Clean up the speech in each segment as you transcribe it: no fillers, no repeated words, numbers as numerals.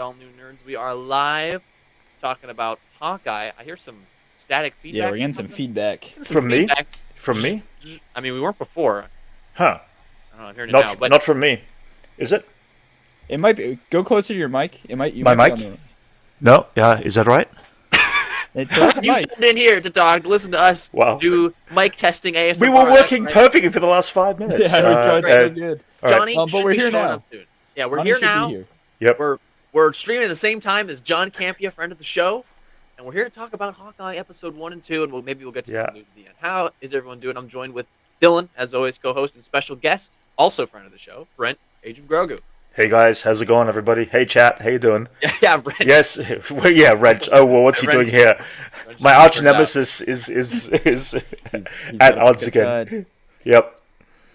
all new nerds. We are live talking about Hawkeye. I hear some static feedback. Yeah, we're getting some feedback. From me? From me? I mean, we weren't before. Huh. I don't know, I'm hearing it now. But Not from me. Is it? It might be. Go closer to your mic. You My might be mic? No? Yeah, is that right? It's a you mic. tuned in here to talk, to listen to us Wow. do mic testing ASMR. We were working that's right. perfectly for the last 5 minutes. Yeah, we're going so good. all right. Johnny But should we're be here showing now. up soon. Yeah, we're Johnny here should be now. here. Yep. We're streaming at the same time as John Campia, friend of the show, and we're here to talk about Hawkeye episode 1 and 2, and maybe we'll get to some news at the end. How is everyone doing? I'm joined with Dylan, as always, co-host and special guest, also friend of the show, Brent, Age of Grogu. Hey guys, how's it going, everybody? Hey chat, how you doing? Yeah, Brent. Yes, well, yeah, Reg. Oh well, what's he doing here? Wrench My is arch turned up. nemesis is He's at got odds a again. side. Yep.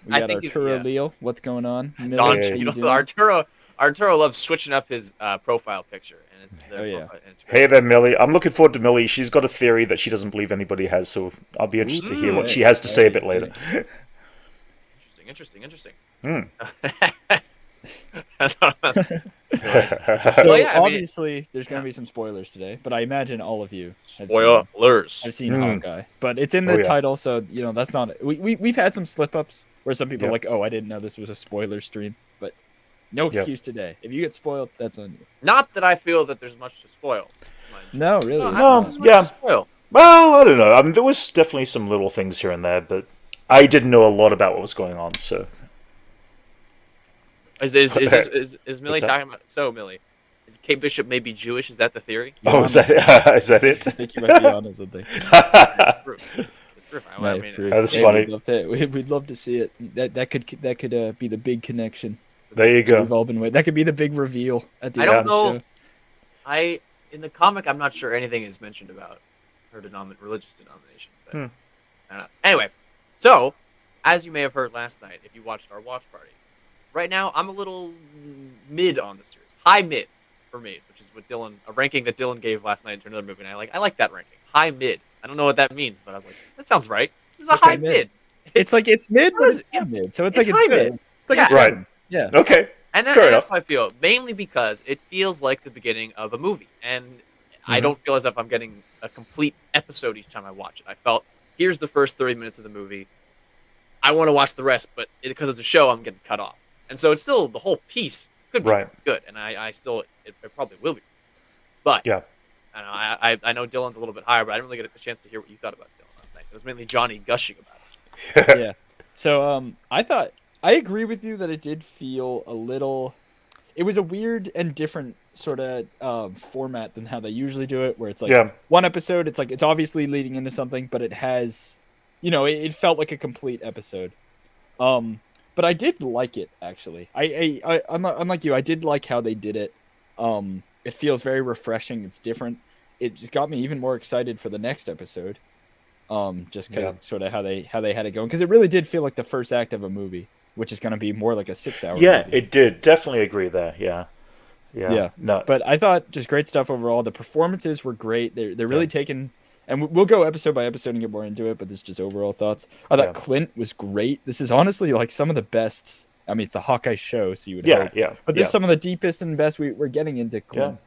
We I got think Arturo yeah. Leal. What's going on? Don, Miller, Yeah. how you know, doing? Arturo loves switching up his profile picture, and it's Oh, yeah. and it's great. Hey there, Millie. I'm looking forward to Millie. She's got a theory that she doesn't believe anybody has, so I'll be interested to hear what she has to say a bit later. Interesting. Hmm. That's what I'm So Well, yeah, I mean- obviously, there's going to be some spoilers today, but I imagine all of you have Spoilers. I've seen Mm. Hawkeye, but it's in the Oh, yeah. title, so that's not. We've had some slip ups where some people are Yep. like, "Oh, I didn't know this was a spoiler stream," but no Yep. excuse today. If you get spoiled, that's on you. Not that I feel that there's much to spoil. mind you. No, really. I No, don't think there's much yeah. to spoil. Well, I don't know. I mean, there was definitely some little things here and there, but I didn't know a lot about what was going on, so... Is Millie that? talking about? So Millie, is Kate Bishop maybe Jewish? Is that the theory? Oh, is that it? I think you might be on something. Proof. It's proof. I Right, mean, proof. That's Hey, funny. We'd love to see it. That could be the big connection. There you We've go. all been waiting. That could be the big reveal at the I end don't of the know. show. In the comic, I'm not sure anything is mentioned about her religious denomination. But Hmm. I don't know. Anyway, so as you may have heard last night, if you watched our watch party, right now I'm a little mid on the series, high mid for me, which is what a ranking that Dylan gave last night to another movie, and I like that ranking, high mid. I don't know what that means, but I was like, that sounds right. This is a Okay, high mid. mid. It's like it's mid, but What is it's it? Yeah. not mid. So it's It's like high it's good. mid. It's like Yeah. a Right. 7. Yeah. Okay. And Fair that's enough. how I feel, mainly because it feels like the beginning of a movie, and I Mhm. don't feel as if I'm getting a complete episode each time I watch it. I felt, here's the first 30 minutes of the movie, I want to watch the rest, but because it's a show, I'm getting cut off. And so it's still, the whole piece could be Right. good, and I still, it probably will be. But, Yeah. I know Dylan's a little bit higher, but I didn't really get a chance to hear what you thought about Dylan last night. It was mainly Johnny gushing about it. Yeah. So I agree with you that it did feel a little. It was a weird and different sort of format than how they usually do it, where it's like Yeah. one episode. It's like it's obviously leading into something, but it has, it felt like a complete episode. But I did like it actually. Unlike you, I did like how they did it. It feels very refreshing. It's different. It just got me even more excited for the next episode. Just because sort of how they had it going, because it really did feel like the first act of a movie, which is going to be more like a 6-hour. Yeah, movie. it did. Definitely agree there. Yeah. Yeah. No. But I thought just great stuff overall. The performances were great. They're really taking, and we'll go episode by episode and get more into it. But this is just overall thoughts. I thought Yeah. Clint was great. This is honestly like some of the best. I mean, it's the Hawkeye show, so you would Yeah. hope. Yeah. But this yeah. is some of the deepest and best we're getting into Clint.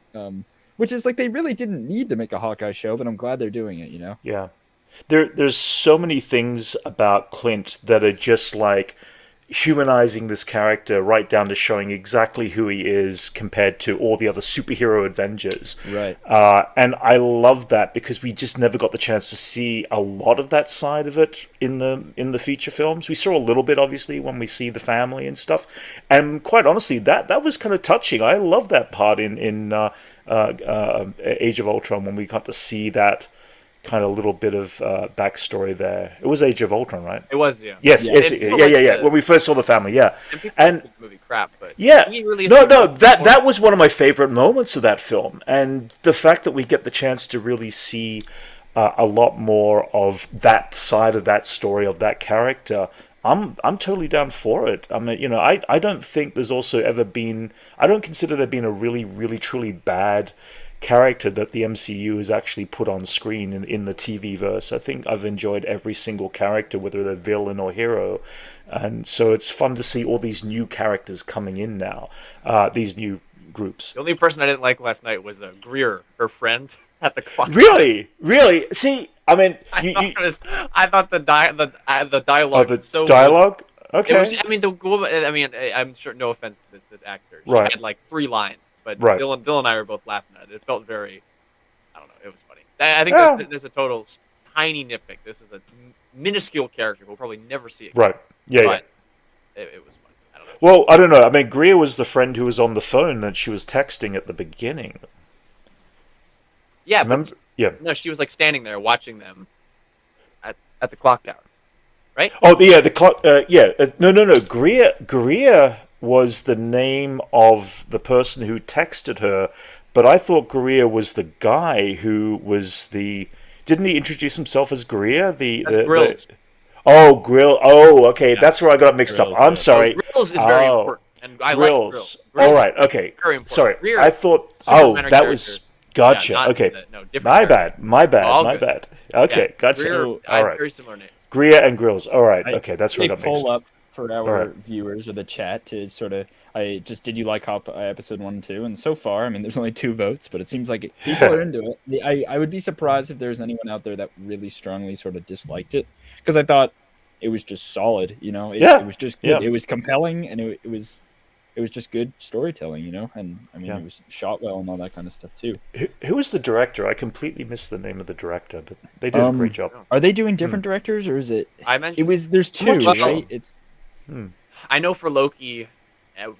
Which is like they really didn't need to make a Hawkeye show, but I'm glad they're doing it. Yeah. There's so many things about Clint that are just like humanizing this character right down to showing exactly who he is compared to all the other superhero Avengers. Right. And I love that because we just never got the chance to see a lot of that side of it in the feature films. We saw a little bit, obviously, when we see the family and stuff. And quite honestly, that was kind of touching. I love that part in Age of Ultron when we got to see that kind of little bit of backstory there. It was Age of Ultron, right? It was, yeah. Yes, Yeah. yes, And yeah, people yeah, like yeah. the- When we first saw the family, yeah. And people And- think the movie crap, but Yeah. he really is No, really no, good. that was one of my favorite moments of that film, and the fact that we get the chance to really see a lot more of that side of that story of that character. I'm totally down for it. I mean, I don't think there's also ever been. I don't consider there being a really, really, truly bad character that the MCU has actually put on screen in the TV verse. I think I've enjoyed every single character, whether they're villain or hero, and so it's fun to see all these new characters coming in now. These new groups. The only person I didn't like last night was Greer, her friend at the clock. Really. See, I mean, I thought the dialogue the was so dialogue. weak. Okay. It was. I mean, the woman. I mean, I'm sure. No offense to this actor. She Right. had like 3 lines, but Right. Bill and I were both laughing at it. It felt very. I don't know. It was funny. I think Yeah. there's a total tiny nitpick. This is a minuscule character. We'll probably never see it. Right. Yeah. But it was funny. I don't know. Well, I don't know. I mean, Greer was the friend who was on the phone that she was texting at the beginning. Yeah. Remember? Yeah. No, she was like standing there watching them at the clock tower, right? Oh, yeah. The clock. No. Greer was the name of the person who texted her, but I thought Greer was the guy who was the. Didn't he introduce himself as Greer? That's Grills. Oh, Grill. Oh, okay. Yeah. That's where I got mixed up. I'm sorry. Grills is very important, and I like Grills. All right. Okay. Very important. Sorry. Greer, I thought. super minor That character. was. Gotcha. Yeah, Okay. No, different. My character. bad. My bad. All My good. bad. Okay. Yeah, Gotcha. Greer, All right. Very similar names. Greer and Grills. All right. Okay. That's where I They got mixed pull up. up for our Alright. viewers or the chat to sort of. Did you like episode 1 and 2? And so far, I mean, there's only 2 votes, but it seems like people are into it. I would be surprised if there's anyone out there that really strongly sort of disliked it, because I thought it was just solid. You know, it was just good. Yeah. It was compelling, and it was just good storytelling. You know, and I mean, Yeah. it was shot well and all that kind of stuff too. Who was the director? I completely missed the name of the director, but they did a great job. Are they doing different directors, or is it? I mentioned. It was. There's 2, Well, right? It's. I know for Loki,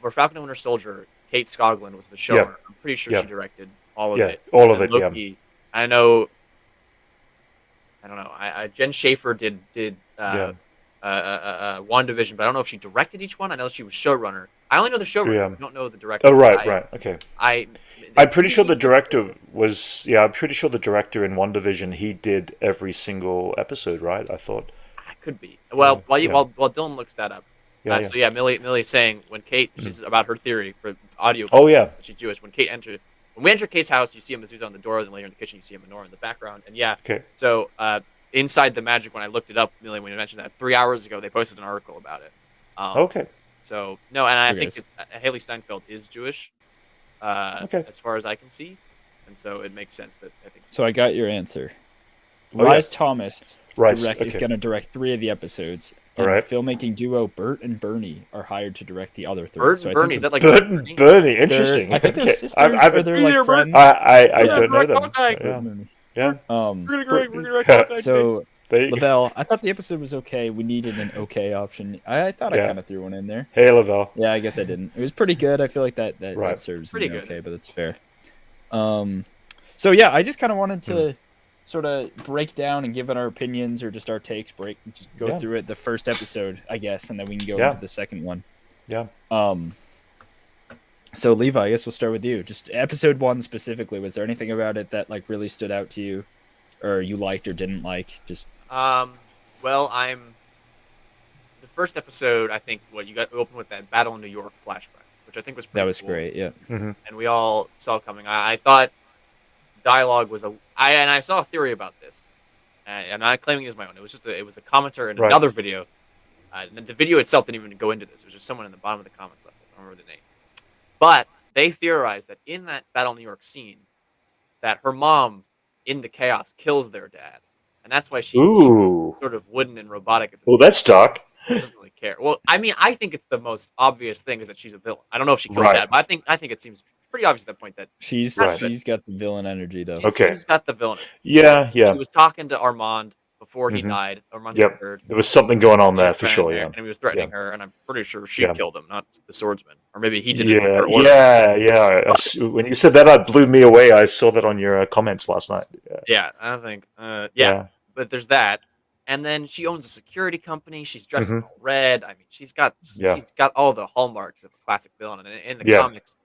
for Falcon and Winter Soldier, Kate Skoglund was the showrunner. Yeah. I'm pretty sure Yeah. she directed all of Yeah, it. all of And it, yeah. Loki, I know. I don't know. Jen Schaefer did WandaVision, but I don't know if she directed each one. I know she was showrunner. I only know the showrunner. Yeah. I don't know the director. Oh, right. Okay. I'm pretty sure the director was. Yeah, I'm pretty sure the director in WandaVision, he did every single episode, right? I thought. I could be. Well, Yeah. while Dylan looks that up. Yeah, So yeah, Millie's saying when Kate, she's about her theory for audio. Oh, yeah. She's Jewish. When we enter Kate's house, you see him as he's on the door. Then later in the kitchen, you see him Nora in the background. And yeah. Okay. So inside the magic, when I looked it up, Millie, when you mentioned that 3 hours ago, they posted an article about it. Okay. So no, and I Okay. think Haley Steinfeld is Jewish. Okay. As far as I can see, and so it makes sense that I think. So I got your answer. Oh, yeah. Rice Thomas Rice, is okay. going to direct 3 of the episodes. All And right. filmmaking duo Bert and Bernie are hired to direct the other 3. Bert So I and think Bernie, is that like Bert Bernie? and Bernie. Interesting. I think they're Okay. sisters, I've- or they're like Peter, Bert. friends. I don't know them. Hawkeye. Yeah. Bernie. Yeah. Um, We're gonna direct Hawkeye. so There you go. Lavelle, I thought the episode was okay. We needed an okay option. I thought I Yeah. kind of threw one in there. Hey, Lavelle. Yeah, I guess I didn't. It was pretty good. I feel like that Right. serves Pretty an good. okay, but it's fair. So yeah, I just kind of wanted to sort of break down and give it our opinions or just our takes. Just go Yeah. through it the first episode, I guess, and then we can go Yeah. into the second one. Yeah. So Levi, I guess we'll start with you. Just episode 1 specifically. Was there anything about it that like really stood out to you, or you liked or didn't like? Just Well, the first episode. I think you got open with that Battle in New York flashback, which I think was pretty that was cool. great. Yeah. And we all saw it coming. I thought dialogue was I saw a theory about this, and I'm not claiming it as my own. It was just it was a commenter in Right. another video. And the video itself didn't even go into this. It was just someone in the bottom of the comments left this. I don't remember the name. But they theorized that in that Battle in New York scene, that her mom, in the chaos, kills their dad. And that's why she Ooh. seems sort of wooden and robotic at the Well, that's dark. She doesn't really care. Well, I mean, I think it's the most obvious thing is that she's a villain. I don't know if she killed Right. dad, but I think it seems pretty obvious at that point that She's Right. she's got the villain energy though. Okay. she's got the villain. Yeah. She was talking to Armand before he died. Armand Yep. III. There was something going on He there was for threatening sure. her, Yeah. and he was threatening her, and I'm pretty sure she Yeah. killed him, not the swordsman, or maybe he did it. Yeah. Her order. Yeah. When you said that, it blew me away. I saw that on your comments last night. Yeah, I don't think. Yeah, Yeah. but there's that, and then she owns a security company. She's dressed in Mhm. all red. I mean, she's got all the hallmarks of a classic villain. And in the Yeah. comics,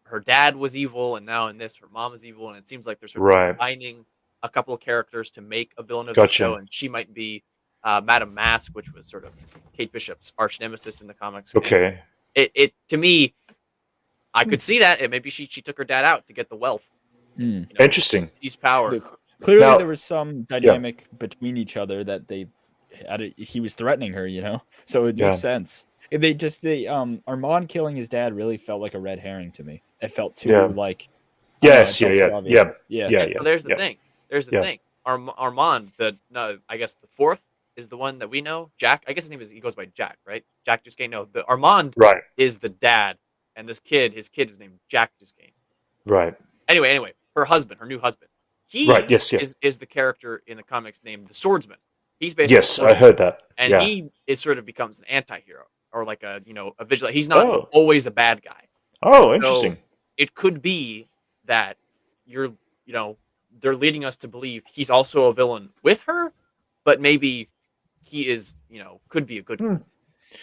her dad was evil, and now in this, her mom is evil, and it seems like they're sort of Right. combining a couple of characters to make a villain of the Gotcha. show, and she might be Madame Mask, which was sort of Kate Bishop's arch nemesis in the comics. And Okay. it to me, I could see that. Maybe she took her dad out to get the wealth. Hmm. Interesting. Seize power. Clearly, Now- there was some dynamic between each other that he was threatening her, so it Yeah. makes sense. Armand killing his dad really felt like a red herring to me. It felt too Yeah. like I don't know, it Yes, felt too obvious. Yeah. And so there's the yeah, thing. There's the yeah. thing. Armand, no, I guess the fourth is the one that we know. Jack, I guess his name is. He goes by Jack, right? Jack Duskane. No, the Armand Right, is the dad, and his kid is named Jack Duskane. right, Anyway, her new husband, right. he Yes, yeah. is the character in the comics named the Swordsman. He's basically the Yes, I swordsman, heard that. and Yeah. he is sort of becomes an anti-hero or like a vigilante. He's not Oh, always a bad guy. oh, So interesting. it could be that you're, they're leading us to believe he's also a villain with her, but maybe he is, could be a good guy.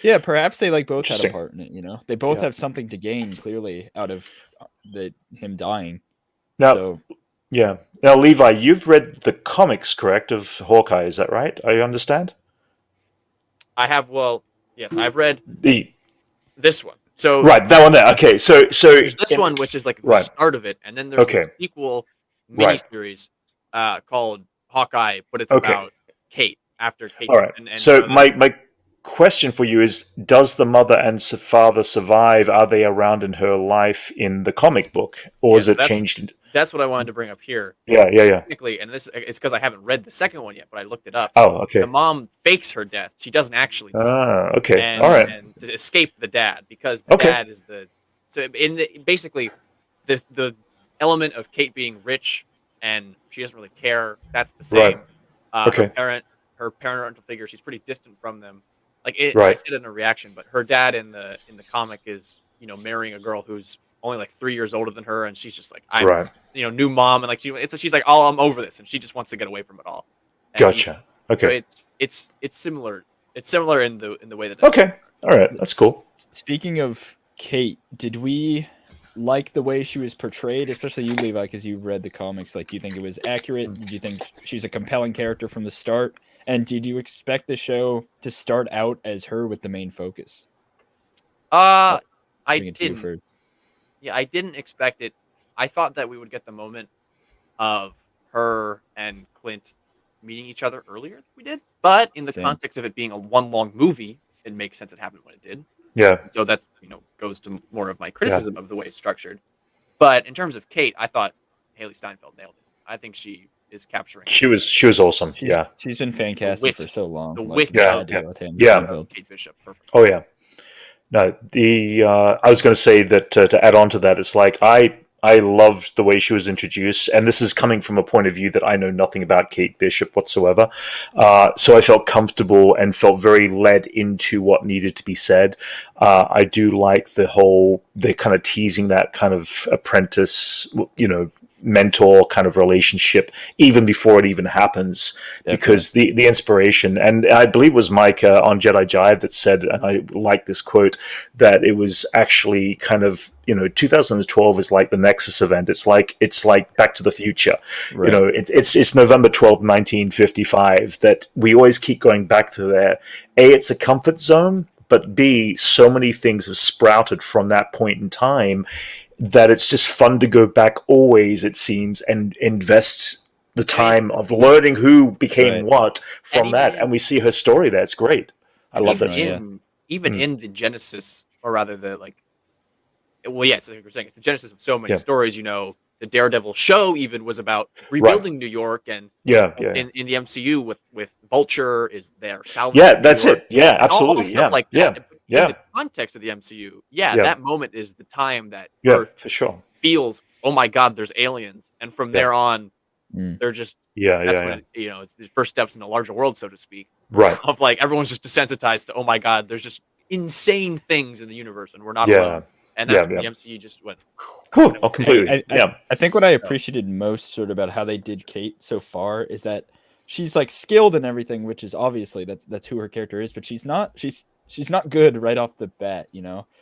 Yeah, perhaps they like both had a Interesting. part in it. You know, they both Yeah. have something to gain clearly out of him dying. Now, So yeah. Now, Levi, you've read the comics, correct, of Hawkeye? Is that right? I understand. Yes, I've read The this one. So right, that one there. Okay, so there's this one, which is like the right. start of it, and then there's Okay. a sequel Right. miniseries called Hawkeye, but it's Okay. about Kate after Kate. All right. And So then- my question for you is: does the mother and father survive? Are they around in her life in the comic book, or is it changed? That's what I wanted to bring up here. Yeah. Technically, and this it's because I haven't read the second one yet, but I looked it up. Oh, okay. The mom fakes her death. She doesn't actually die. Ah, okay. And, All right. and to escape the dad, because the Okay. dad is basically the element of Kate being rich and she doesn't really care. That's the same. Right. Okay. Her parental figure. She's pretty distant from them. Like I Right. said in a reaction, but her dad in the comic is marrying a girl who's only like 3 years older than her, and she's just like I'm Right. new mom, and like she's like, oh, I'm over this, and she just wants to get away from it all. And Gotcha. So Okay. it's similar. It's similar in the way that. Okay. All right. That's cool. speaking of Kate, did we like the way she was portrayed, especially you, Levi, because you've read the comics? Like, do you think it was accurate? Do you think she's a compelling character from the start? And did you expect the show to start out as her with the main focus? I Bring it to you didn't. first. Yeah, I didn't expect it. I thought that we would get the moment of her and Clint meeting each other earlier than we did. But in the Same. context of it being a one long movie, it makes sense it happened when it did. Yeah. So that's goes to more of my criticism of the way it's structured. But in terms of Kate, I thought Haley Steinfeld nailed it. I think she is capturing She was awesome. Yeah. She's been fan casted wit- for so long. the like, wit the of- idea with him, Yeah. Steinfeld. Kate Bishop. Perfect. Oh yeah. No, I was going to say that to add on to that, it's like I loved the way she was introduced, and this is coming from a point of view that I know nothing about Kate Bishop whatsoever. So I felt comfortable and felt very led into what needed to be said. I do like they're kind of teasing that kind of apprentice, mentor kind of relationship even before it even happens, because the inspiration, and I believe it was Mike on Jedi Jive that said, and I like this quote, that it was actually kind of 2012 is like the Nexus event. It's like Back to the Future. Right. It's November 12th, 1955, that we always keep going back to there. A, it's a comfort zone, but B, so many things have sprouted from that point in time that it's just fun to go back always, it seems, and invest the time of learning who became Right. what from And that. even- And we see her story there. It's great. I love that Even scene. Even Mm. in the genesis, or rather the yes, like you're saying, it's the genesis of so many Yeah. stories. The Daredevil show even was about rebuilding New York, and Yeah. in the MCU with Vulture is there. Yeah, that's it. Yeah, All absolutely. stuff Yeah. like Yeah. that. But Yeah. in the context of the MCU, Yeah. that moment is the time that Yeah, Earth for sure. feels, oh my God, there's aliens, and from there on, Mm. they're just Yeah, that's yeah, when it's the first steps in a larger world, so to speak. Right. Of like everyone's just desensitized to, oh my God, there's just insane things in the universe, and we're not Yeah. alone. And that's Yeah, when yeah. the MCU just went. Cool. Oh, completely. I think what I appreciated most sort of about how they did Kate so far is that she's like skilled in everything, which is obviously that's who her character is, but she's not good right off the bat.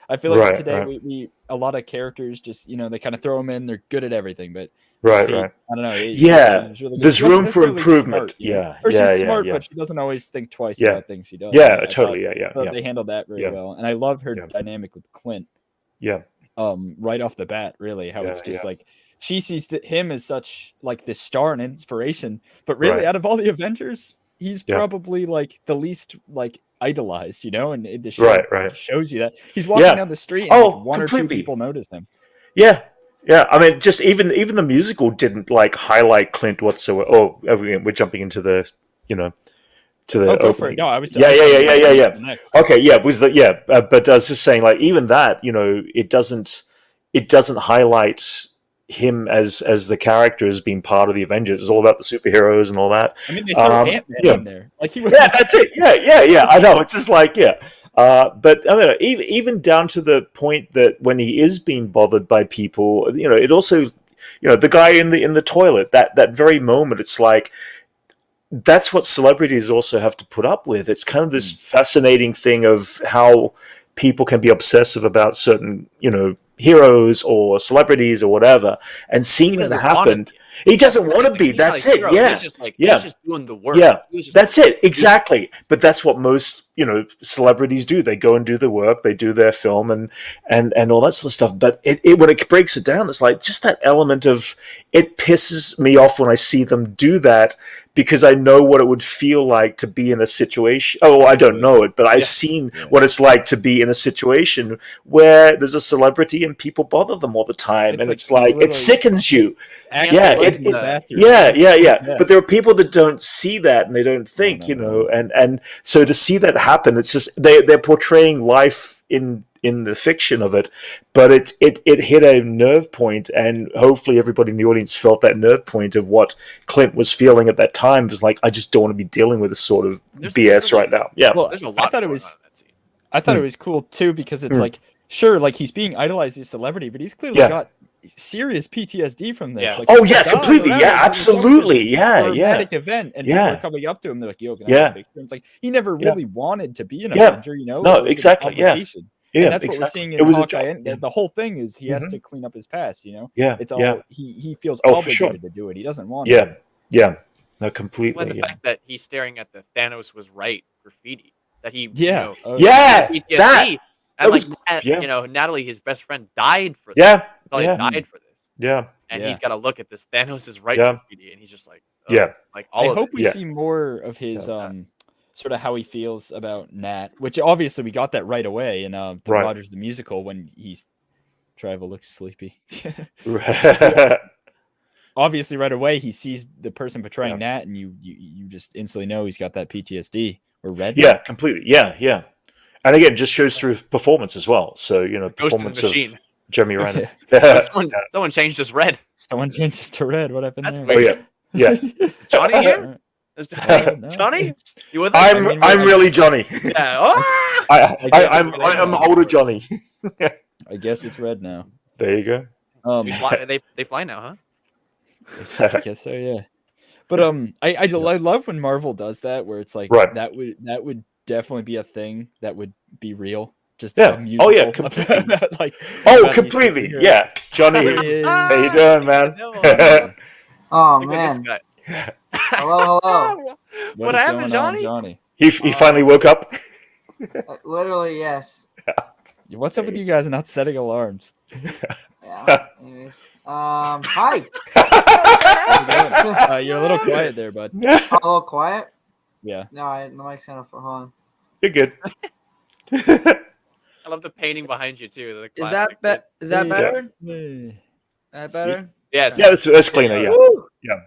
I feel like Right, today right. we a lot of characters just they kind of throw them in, they're good at everything, but Right, Kate, right. I don't know. Yeah, she's really good. there's She wasn't room for necessarily improvement. smart, you know? Yeah, Or she's yeah, yeah, smart, yeah. but she doesn't always think twice Yeah. about things she does. Yeah, I totally. thought- Yeah, I thought yeah, they handled that very Yeah. well, and I love her Yeah. dynamic with Clint. yeah. Right off the bat, really, how it's Yeah, just yeah. like she sees him as such like this star and inspiration, but really Right. out of all the Avengers, he's Yeah. probably like the least like idolized, and the show Right, right. shows you that he's walking Yeah. down the street and Oh, like, one or two completely. people notice him. Yeah, yeah. I mean, just even the musical didn't like highlight Clint whatsoever. Oh, we're jumping into the you know to the Oh, go for it. opening. No, I was. Yeah, I was yeah, yeah, telling yeah, you yeah, what yeah. was next. Okay, yeah, was that yeah? But I was just saying, like, even that, it doesn't highlight him as the character as being part of the Avengers. It's all about the superheroes and all that. I mean, they throw Ant-Man Yeah, in there. Like he was. yeah, that's it. Yeah, yeah, yeah. I know. It's just like yeah. But I mean, even down to the point that when he is being bothered by people, it also, the guy in the toilet. That very moment, it's like that's what celebrities also have to put up with. It's kind of this fascinating thing of how people can be obsessive about certain, heroes or celebrities or whatever, and seeing He that doesn't want to happen. be. He doesn't want to be. He's not That's a it. hero. Yeah, He's just like yeah. he's just doing the work. Yeah, He was just that's it. Exactly. But that's what most, celebrities do. They go and do the work. They do their film and all that sort of stuff. But when it breaks it down, it's like just that element of it pisses me off when I see them do that because I know what it would feel like to be in a situation. Oh, I don't know it, but I've seen what it's like to be in a situation where there's a celebrity and people bother them all the time, and it's like it sickens you. Yeah, yeah. But there are people that don't see that and they don't think, and so to see that happen, it's just they're portraying life in the fiction of it, but it hit a nerve point, and hopefully everybody in the audience felt that nerve point of what Clint was feeling at that time. It was like, I just don't want to be dealing with this sort of BS right now. Yeah, well, there's a lot going on in that scene. I thought it was cool too because it's like, sure, like he's being idolized as a celebrity, but he's clearly got serious PTSD from this. Yeah. Like, oh yeah, completely. Yeah, absolutely. Yeah, dramatic event, and people are coming up to him. They're like, "Yo, can I have a picture?" It's like he never really wanted to be an Avenger, No, It was exactly. an obligation. Yeah, and that's what we're seeing in Hawkeye. And the whole thing is he has to clean up his past. Yeah, it's all he feels for obligated sure. to do it. He doesn't want. Yeah, no, completely. When the fact that he's staring at the Thanos was right graffiti, that he PTSD, and like Natalie, his best friend, died for this. Died for this. Yeah, and he's got to look at this Thanos is right graffiti, and he's just like, like all. I hope we see more of his sort of how he feels about Nat, which obviously we got that right away in the Rogers the Musical when he's Travel looks sleepy. Obviously, right away he sees the person portraying Nat, and you just instantly know he's got that PTSD or red. Yeah, completely. Yeah. And again, just shows through performance as well. So performance of Jeremy Renner. Someone changed his red. Someone changes to red. What happened? That's there? weird. Yeah. Is Johnny here? Johnny? You with us? I'm really Johnny. Yeah. Oh! I'm older Johnny. I guess it's red now. There you go. They fly now, huh? I guess so, yeah. But I love when Marvel does that, where it's like that would definitely be a thing that would be real. Just a musical. Oh yeah, completely. Completely. Yeah, Johnny. How you doing, man? Oh man. Hello. What happened, Johnny? He finally woke up. Literally, yes. What's up with you guys not setting alarms? Yeah. Anyways, hi. You're a little quiet there, bud. A little quiet. Yeah. No, the mic's kind of hold on. You're good. I love the painting behind you too. Is that better? Is that better? Yes. Yeah, that's cleaner. Yeah. Yeah.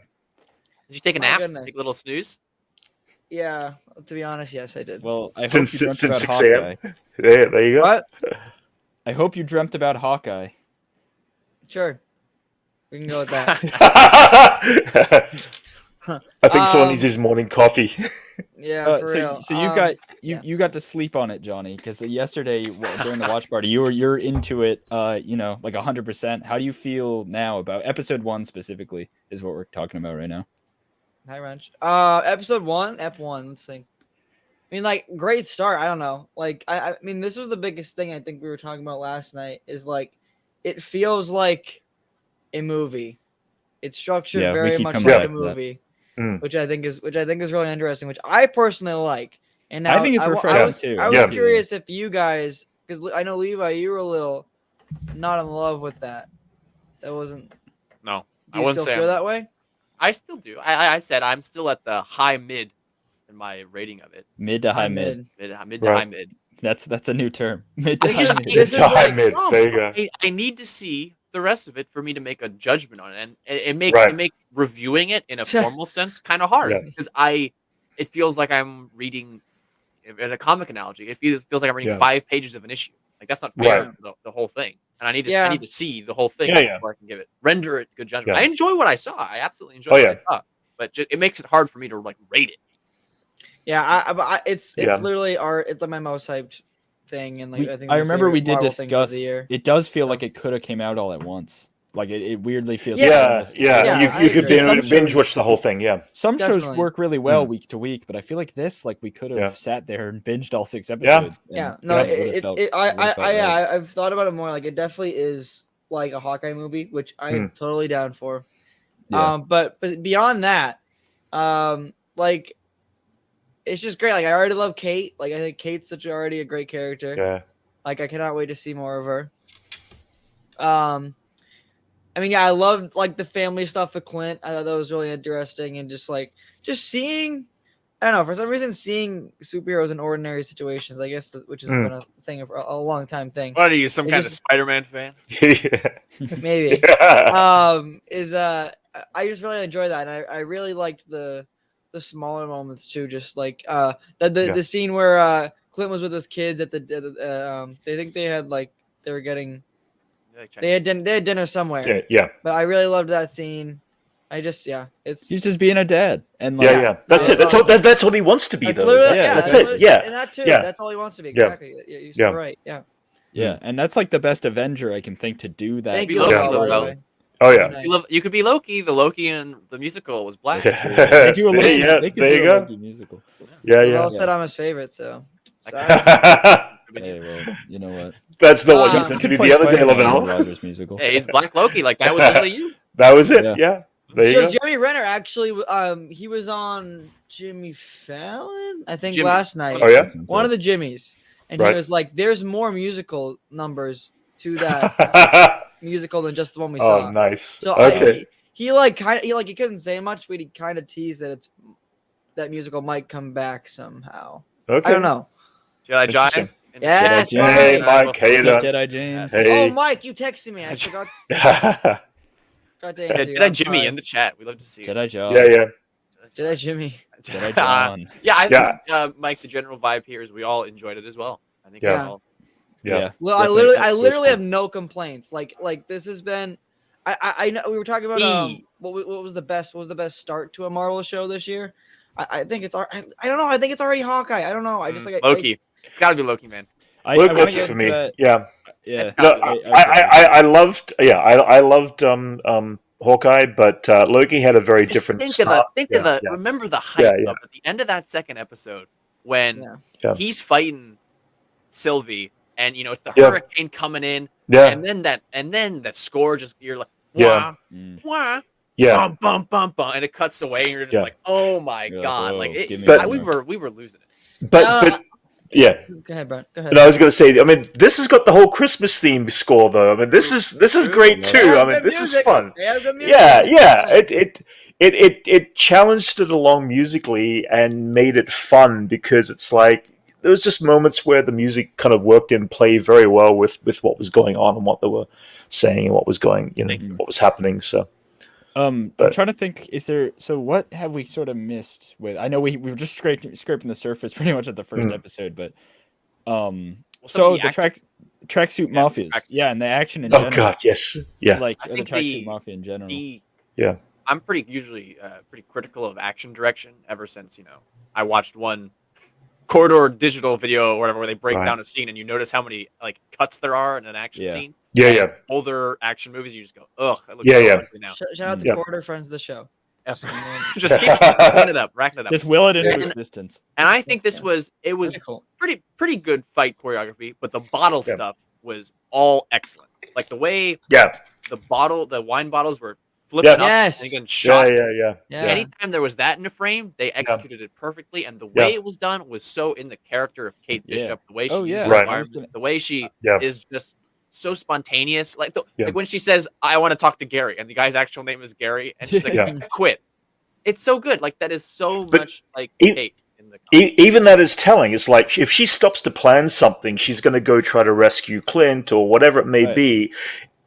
Did you take a nap? Goodness. Take a little snooze? Yeah. To be honest, yes, I did. Well, I hope Since you dreamt about 6 Hawkeye. a.m. There you go. What? I hope you dreamt about Hawkeye. Sure. We can go with that. I think someone needs his morning coffee. Yeah, for real. So you got to sleep on it, Johnny, because yesterday during the watch party you're into it, like 100%. How do you feel now about episode 1 specifically? Is what we're talking about right now. Hi, Wrench. Episode 1, F1. Let's see. I mean, like, great start. I don't know. Like, I mean, this was the biggest thing I think we were talking about last night. Is like, it feels like a movie. It's structured very much like a movie. Which I think is really interesting, which I personally like. And now, I think it's refreshing too. I was curious if you guys, because I know Levi, you were a little not in love with that. That wasn't. No, I wouldn't say feel that way. I still do. I said I'm still at the high mid in my rating of it. Mid to high mid. Mid to high mid. That's a new term. Mid to high mid. There you go. I need to see the rest of it for me to make a judgment on it, and it Right. makes reviewing it in a formal sense kind of hard Yeah. because it feels like I'm reading in a comic analogy. It feels like I'm reading Yeah. 5 pages of an issue. Like that's not fair Right. for the whole thing, and Yeah. I need to see the whole thing Yeah, before I can give it render it good judgment. Yeah. I enjoy what I saw. I absolutely enjoy Oh, what yeah. I saw, but it makes it hard for me to like rate it. Yeah, it's Yeah. literally it's like my most hyped thing, and like I think I my remember we favorite did Marvel thing for discuss. the year. It does feel So- like it could have came out all at once. Like it weirdly feels. Yeah. like Yeah, almost- yeah. Yeah, you I you could agree. Some binge shows- watch the whole thing. Yeah. Some shows Definitely. work really well Mm. week to week, but I feel like this, like we could have Yeah. sat there and binged all 6 Yeah. episodes. Yeah, and no, would've felt- would've felt right. I've thought about it more. Like, it definitely is like a Hawkeye movie, which I'm totally down for. Yeah. But beyond that, like, it's just great. Like, I already love Kate. Like, I think Kate's already a great character. Yeah. Like, I cannot wait to see more of her. I mean, yeah, I loved like the family stuff with Clint. I thought that was really interesting, and just seeing, I don't know, for some reason, seeing superheroes in ordinary situations, I guess, which has been a thing for a long time thing. What are you, some It kind just- of Spider-Man fan? Yeah. Maybe. Yeah. I just really enjoy that, and I really liked the smaller moments too, just like the scene where Clint was with his kids at they think they had they were getting they had dinner somewhere, Yeah. but I really loved that scene. It's He's just being a dad, and like, Yeah. That's it. That's what he wants to be, though. literally- That's yeah, it. Yeah. and that too. Yeah. That's all he wants to be. Yeah. Exactly. You're so Yeah. right. Yeah. yeah, and that's like the best Avenger I can think to do that. Thank Be you, Loki, Loki, though, by the well. way. Oh yeah. Nice. You could be Loki. The Loki in the musical was black. They do a Loki, Yeah, they could there do you a go. Loki musical. Yeah, Well yeah. said, I'm his favorite. So sorry. Hey, well, you know what? That's not what you Uh, said You to can me play the other day, Spider-Man in the Lavelle. Rogers musical. Hey, he's Black Loki. Like that was literally you. That was it. Yeah. Yeah. There you So go. Jeremy Renner actually, he was on Jimmy Fallon, I think, Jimmy. last night. Oh yeah. One of the Jimmys, and Right. he was like, "There's more musical numbers to that musical than just the one we saw." Oh, nice. So Okay. he couldn't say much, but he kind of teased that that musical might come back somehow. Okay. I don't know. Jedi Interesting. Jive. Yeah, that's Jedi Hey, right. Mike Hader. Jedi James. Hey. Oh, Mike, you texted me. I forgot. Yeah. Got to Yeah, answer you. Jedi I'm Jimmy sorry. in the chat. We love to see it. Jedi John. Yeah. Jedi Jimmy. Jedi John. Yeah, I Yeah. think Mike, the general vibe here is we all enjoyed it as well. I think Yeah. we all. Yeah. Well, Definitely. I It was literally cool. have no complaints. Like this has been. I know we were talking about what was the best start to a Marvel show this year. I think it's I don't know. I think it's already Hawkeye. I don't know. I just like Loki. It's got to be Loki, man. I Look wanna Loki get for into me. that- Yeah. Yeah. It's No, gotta be. I loved. Yeah, I loved Hawkeye, but Loki had a very Just different think start. of the Yeah. remember the hype Yeah. of at the end of that second episode when Yeah. he's fighting Sylvie and it's the Yeah. hurricane coming in Yeah. and then that score just you're like Yeah. wah, Yeah. bum bum bum bum and it cuts away and you're just Yeah. like oh my You're like, god whoa, like it, give me But- more. we were losing it. But yeah. Go ahead, Brent. Go ahead. And I was going to say, I mean, this has got the whole Christmas theme score, though. I mean, this is great Yeah. too. They I have mean, good this is music. fun. They have good music. Yeah. It challenged it along musically and made it fun because it's like there was just moments where the music kind of worked in play very well with what was going on and what they were saying and what was going, what was happening. So I'm But- trying to think. So what have we sort of missed with? I know we were just scraping the surface pretty much at the first episode, but some so of the tracksuit Yeah, mafias, tracksuits. yeah, and the action in oh general, god, yes, yeah, like I the think tracksuit mafia in general. Yeah. I'm pretty critical of action direction ever since I watched one corridor digital video or whatever where they break Right. down a scene and you notice how many like cuts there are in an action Yeah. scene. yeah, And yeah. older action movies, you just go, ugh, it looks Yeah, so yeah. ugly now. Shout out to Yeah. Quarter Friends of the show. Just keep racking it up. Just will it into And- existence. And I think this Yeah. was Pretty cool. pretty good fight choreography, but the bottle Yeah. stuff was all excellent. Like the way Yeah, the wine bottles were flipping up Yes. and getting yeah, shot. yeah. Yeah. Anytime there was that in a frame, they executed it perfectly, and the way it was done was so in the character of Kate Yeah. Bishop. The way she Oh, uses yeah. the Right. environment, the way she Yeah. is just so spontaneous. Like Yeah. like when she says, "I want to talk to Gary," and the guy's actual name is Gary, and she's like, Yeah. "Quit." It's so good. Like that is so But much like e- Kate in the comic. Even that is telling. It's like if she stops to plan something, she's going to go try to rescue Clint or whatever it may Right. be.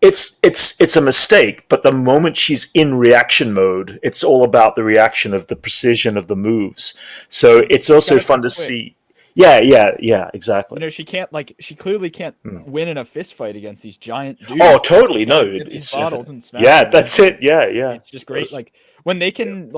it's a mistake, but the moment she's in reaction mode, it's all about the reaction of the precision of the moves. So it's also gotta fun be to quick. see. Yeah, exactly. She can't she clearly can't win in a fist fight against these giant dudes. Oh, totally. No, Get these it's bottles and smash yeah, them. that's it. Yeah. It's just great. Like when they can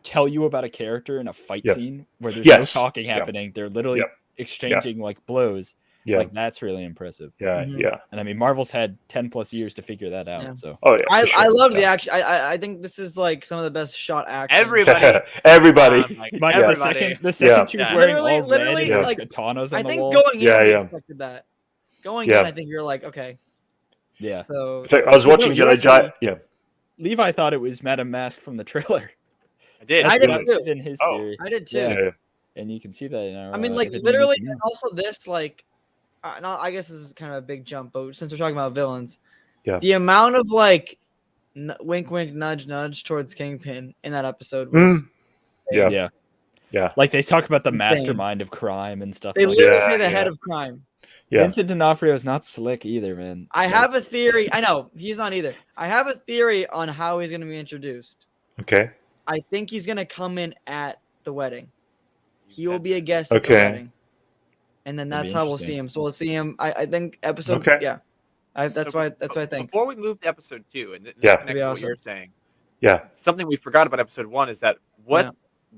tell you about a character in a fight Yeah. scene where there's Yes. no talking Yeah. happening. They're literally Yeah. exchanging blows. Yeah, That's really impressive. Mhm. yeah. And I mean, Marvel's had 10+ years to figure that out. Yeah. So Oh, yeah. I for sure. love the Yeah. action. I think this is like some of the best shot action. Everybody. Everybody. Like, Mike, everybody. the second she was Yeah. wearing Literally- all literally, red and like, katanas on I the think wall. going in, Yeah, we yeah. expected that. Going Yeah. in, I think you're like, okay. Yeah. So In fact, I was watching you Jedi actually- Giant. Yeah. Levi thought it was Madame Mask from the trailer. I did. I did That's too. in his Oh. theory. I did too. Yeah. Yeah. And you can see that in our. I mean, like everything we need literally, to know. and also this, like, not. I guess this is kind of a big jump, but since we're talking about villains, Yeah. the amount of wink, wink, nudge, nudge towards Kingpin in that episode was. Yeah. Yeah. Yeah. Like they talk about the Insane. mastermind of crime and stuff. They like literally Yeah, say the head yeah. of crime. Yeah. Vincent D'Onofrio is not slick either, man. I have a theory. I know he's not either. I have a theory on how he's going to be introduced. Okay. I think he's going to come in at the wedding. He will said be a that. guest at Okay. the wedding. And then That'd that's be how we'll interesting. see him. So we'll see him. I think episode. Okay. Yeah. That's So what I think. Before we move to episode 2, and this Yeah. connects to what you're saying, Yeah. something we forgot about episode 1 is that what Yeah.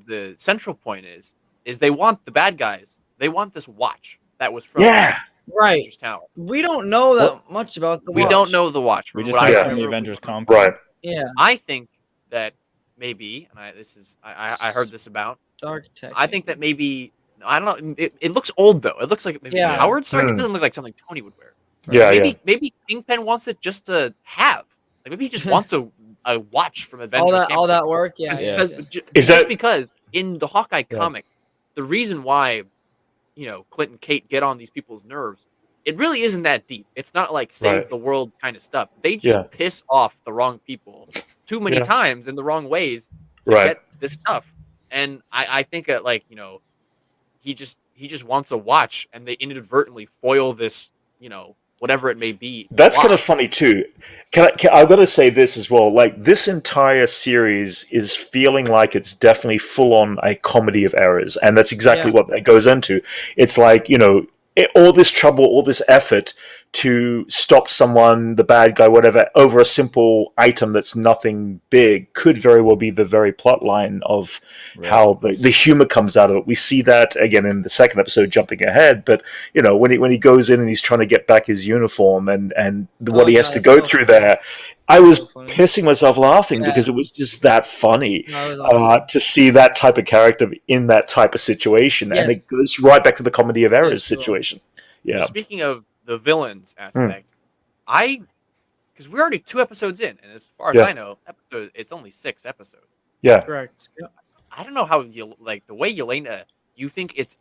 the central point is they want the bad guys. They want this watch that was from Yeah. Right. Avengers Tower. We don't know that much about the We watch. don't know the watch. We from just what know I it's Yeah. from the remember Avengers from- compound. Right. Yeah. I think that maybe, and I heard this about. Dark Tech. I think that maybe I don't know. It looks old though. It looks like maybe Yeah. Howard Stark. It Hmm. doesn't look like something Tony would wear. Yeah. Maybe Kingpin wants it just to have. Like maybe he just wants a watch from Avengers. all that Campus. work. Yeah. Just Yeah. because, Is just that- because in the Hawkeye Yeah. comic, the reason why, Clint and Kate get on these people's nerves, it really isn't that deep. It's not like save Right. the world kind of stuff. They just Yeah. piss off the wrong people too many Yeah. times in the wrong ways to Right. get this stuff. And I think that he just wants a watch, and they inadvertently foil this, whatever it may be. That's kind of watch. funny too. I've got to say this as well. Like this entire series is feeling like it's definitely full on a comedy of errors, and that's exactly Yeah. what that goes into. It's like all this trouble, all this effort to stop someone, the bad guy, whatever, over a simple item that's nothing big could very well be the very plot line of how the humor comes out of it. We see that again in the second episode, jumping ahead, but when he goes in and he's trying to get back his uniform and what he has God, to it's go so through funny. there, I was So funny. pissing myself laughing Yeah. because it was just that funny. No, it was awesome. To see that type of character in that type of situation, and Yes. it goes right back to the comedy of errors Yes, sure. situation. So Yeah, speaking of the villains aspect, because we're already 2 episodes in, and as far as Yeah. I know, it's only 6 episodes. yeah, Correct. Yeah. I don't know how you like the way Yelena. You think it's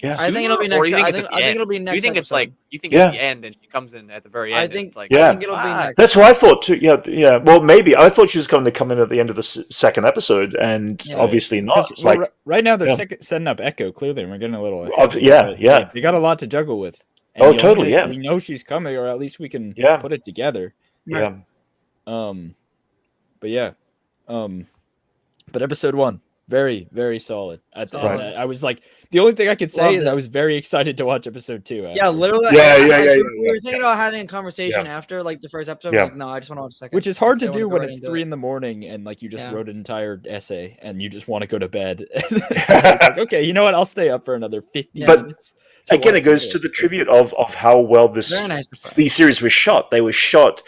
yeah. I think it'll be sooner, or next. you think I it's think, at the I think end? it'll be Do next. you think it's like episode. you think Yeah. at the end and she comes in at the very end? I and think. it's like Yeah. I think it'll be next. That's what I thought too. Yeah. Well, maybe I thought she was going to come in at the end of the second episode, and Yeah. obviously not. It's like, right now they're Yeah. setting up Echo clearly, and we're getting a little. Yeah, yeah. They got a lot to juggle with. Oh, Yelena, totally, yeah. We know she's coming, or at least we can Yeah. put it together. yeah, But yeah, but episode 1, very, very solid. Solid. I was like, the only thing I could say Loved is it. I was very excited to watch episode 2. Yeah, literally. Yeah, We yeah. were thinking about having a conversation after like the first episode. Yeah. Like, no, I just want to watch the second. Which is hard to I wanna do go when right it's into 3 it. in the morning and like you just Yeah. wrote an entire essay and you just want to go to bed. Like, okay, you know what? I'll stay up for another 50 But minutes. again, watch it goes it. to the tribute of how well Very nice. these series were shot. They were shot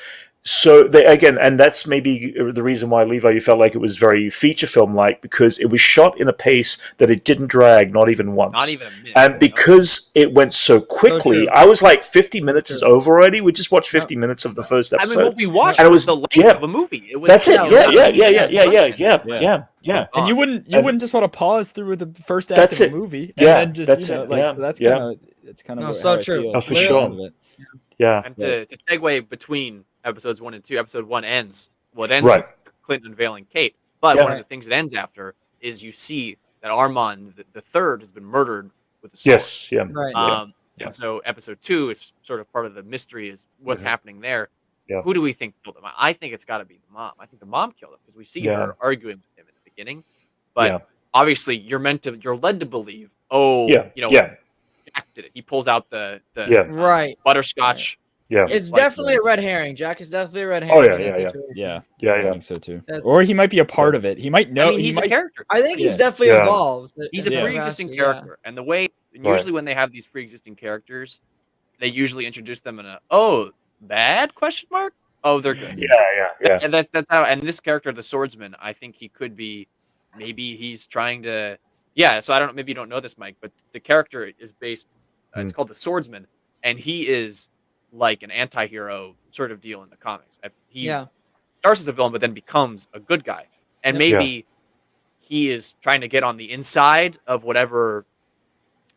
so and that's maybe the reason why, Levi, you felt like it was very feature film like, because it was shot in a pace that it didn't drag, not even once. not even a minute. And because it went so quickly, true. I was like, 50 minutes is true. over already. We just watched 50 minutes of the first I episode. mean, what we watched And it was was- the length yeah. of a movie. It was, That's it. Yeah, Yeah. And you wouldn't And- just want to pause through the first act That's of the it. movie Yeah, and then just that's you know it. like Yeah, so that's yeah. kind of it's kind of No, how so I true. feel Oh, for about sure. all of it. Yeah. And to segue between episodes 1 and 2, episode 1 ends. Well, it ends Right. with Clint unveiling Kate. But Yeah. one of the things it ends after is you see that Armand, the third, has been murdered with a sword. Yes. Yeah. Right. Yeah. And so episode 2 is sort of part of the mystery is what's Mhm. happening there. Yeah. who do we think killed him? I think it's got to be the mom. I think the mom killed him because we see Yeah. her arguing with him in the beginning. But Yeah. obviously, you're led to believe, Yeah. Yeah. Jack did it. He pulls out the Yeah. Right. butterscotch. Yeah. It's like- definitely a red herring. Jack is definitely a red Oh, herring. yeah, in that yeah, situation. Yeah, Yeah. I Yeah. think so too. That's- Or he might be a part of it. He might know. I mean, he he's might, a character. I think he's Yeah. definitely Yeah. involved. He's in a the pre-existing capacity, yeah. character, and the way Right. usually when they have these pre-existing characters, they usually introduce them in a bad question mark. Oh, they're good. Yeah. Yeah. And that's how. And this character, the swordsman, I think he could be. Maybe he's trying to. Yeah. So I don't. Maybe you don't know this, Mike, but the character is based. It's called the swordsman, and he is like an anti-hero sort of deal in the comics. He starts as a villain, but then becomes a good guy, and Yep. maybe he is trying to get on the inside of whatever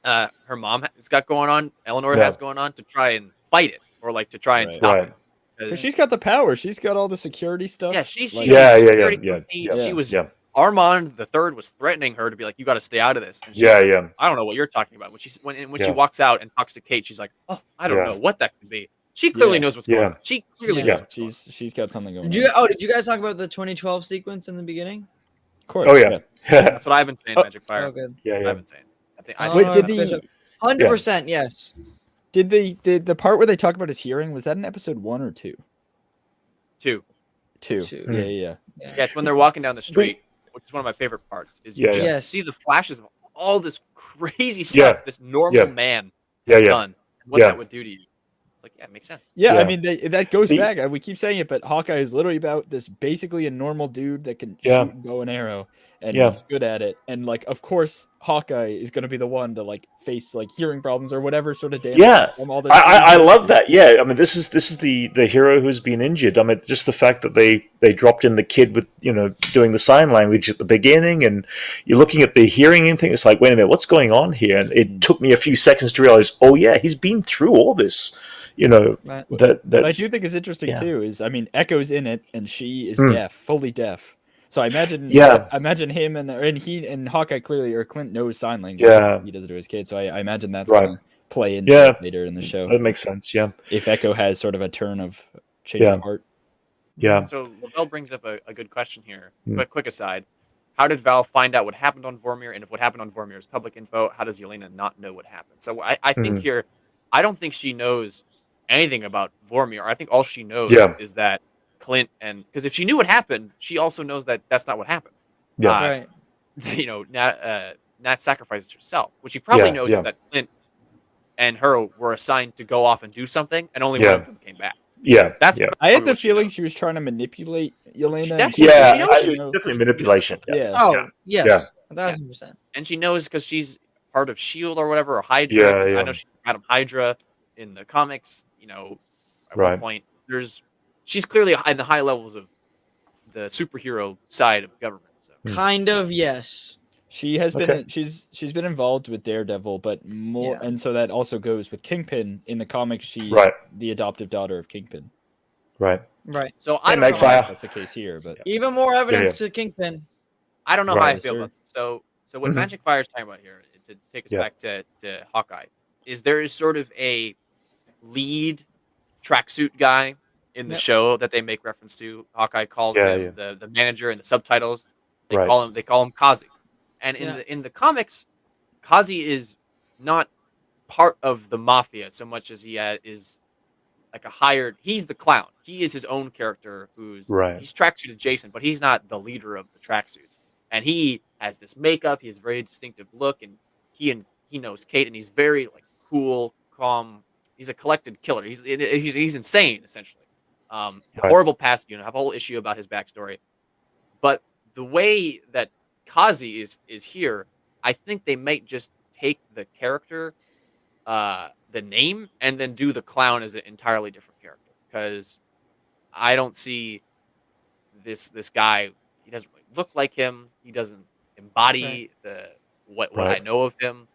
her mom has got going on, Eleanor Yeah. has going on, to try and fight it or like to try and Right. stop Right. it. because she's got the power. She's got all the security stuff. Yeah, she Like, was Yeah, a yeah, security yeah, company. yeah, She was Yeah. Armand the Third was threatening her to be like, "You got to stay out of this." And she's Yeah. like, Yeah. I don't know what you're talking about. When she Yeah. walks out and talks to Kate, she's like, "Oh, I don't Yeah. know what that could be." She clearly Yeah. knows what's going Yeah. on. She clearly Yeah. knows Yeah, what's going on. she's got something going. Did on. you guys talk about the 2012 sequence in the beginning? Of course. Oh yeah. Yeah. That's what I've been saying, Oh. Magic Fire. Oh, good. Yeah. I've been saying. I think. Wait, did good. the 100%, yes. did the part where they talk about his hearing, was that in episode 1 or 2? Two. 2. Two. Yeah. Yeah, it's when they're walking down the street, which is one of my favorite parts. Is you Yeah, just yeah. see the flashes of all this crazy Yeah. stuff this normal Yeah. man Yeah. has Yeah. done, and what Yeah. that would do to you. It's like, yeah, it makes sense. Yeah, Yeah. I mean that goes The- back. We keep saying it, but Hawkeye is literally about this basically a normal dude that can Yeah. shoot and bow and arrow, and Yeah. he's good at it. And like, of course, Hawkeye is going to be the one to like face like hearing problems or whatever sort of damage. Yeah. From all the I love that. Yeah, I mean, this is the hero who's been injured. I mean, just the fact that they dropped in the kid with doing the sign language at the beginning, and you're looking at the hearing and thing. It's like, wait a minute, what's going on here? And it took me a few seconds to realize, oh yeah, he's been through all this. Right. What I That's do think is interesting yeah. too is, I mean, Echo's in it, and she is Mm. deaf, fully deaf. So I imagine, Yeah. him and he and Hawkeye clearly, or Clint knows sign language. Yeah. He does it to his kid. So I imagine that's Right. going to play in Yeah. later in the show. that makes sense. Yeah, If Echo has sort of a turn of change Yeah. of heart. yeah. So Lavelle brings up a good question here. Hmm. Quick aside. How did Val find out what happened on Vormir? And if what happened on Vormir is public info, how does Yelena not know what happened? So I think Mhm. here, I don't think she knows anything about Vormir. I think all she knows Yeah. is that Clint because if she knew what happened, she also knows that that's not what happened. Yeah. Uh, Right. Nat sacrifices herself. What she probably Yeah, knows yeah. is that Clint and her were assigned to go off and do something, and only Yeah. one of them came back. Yeah, That's yeah, I had probably the what she feeling knows. she was trying to manipulate Yelena. She and definitely- yeah. She knows It's she definitely manipulation. Yeah. Oh, yeah. yes. Yeah. 1,000%. And she knows because she's part of Shield or whatever, or Hydra. Yeah, 'cause yeah. I know she's Madam Hydra in the comics. At Right. one point, she's clearly in the high levels of the superhero side of government. So Kind of, yes. She has been Okay. she's been involved with Daredevil, but more, Yeah. and so that also goes with Kingpin in the comics. She's Right. the adoptive daughter of Kingpin. Right. Right. So I Hey, don't know. Magpie. That's the case here, but Even more evidence yeah. to Kingpin. I don't know how Right. I feel Sir. about this. So what Mhm. Magic Fire is talking about here, to take us Yeah. back to Hawkeye, is there is sort of a lead tracksuit guy in the Yep. show that they make reference to. Hawkeye calls Yeah, him the manager in the subtitles. They Right. call him Kazi. And Yeah. in the comics, Kazi is not part of the mafia so much as he is like a hired. He's the clown. He is his own character who's Right. he's tracksuit adjacent, but he's not the leader of the tracksuits. And he has this makeup. He has a very distinctive look, and he knows Kate, and he's very like cool, calm. He's a collected killer. He's insane essentially. Right. Horrible past. Have a whole issue about his backstory. But the way that Kazi is here, I think they might just take the character, the name, and then do the clown as an entirely different character. Because I don't see this guy. He doesn't really look like him. He doesn't embody what I Right. know of him.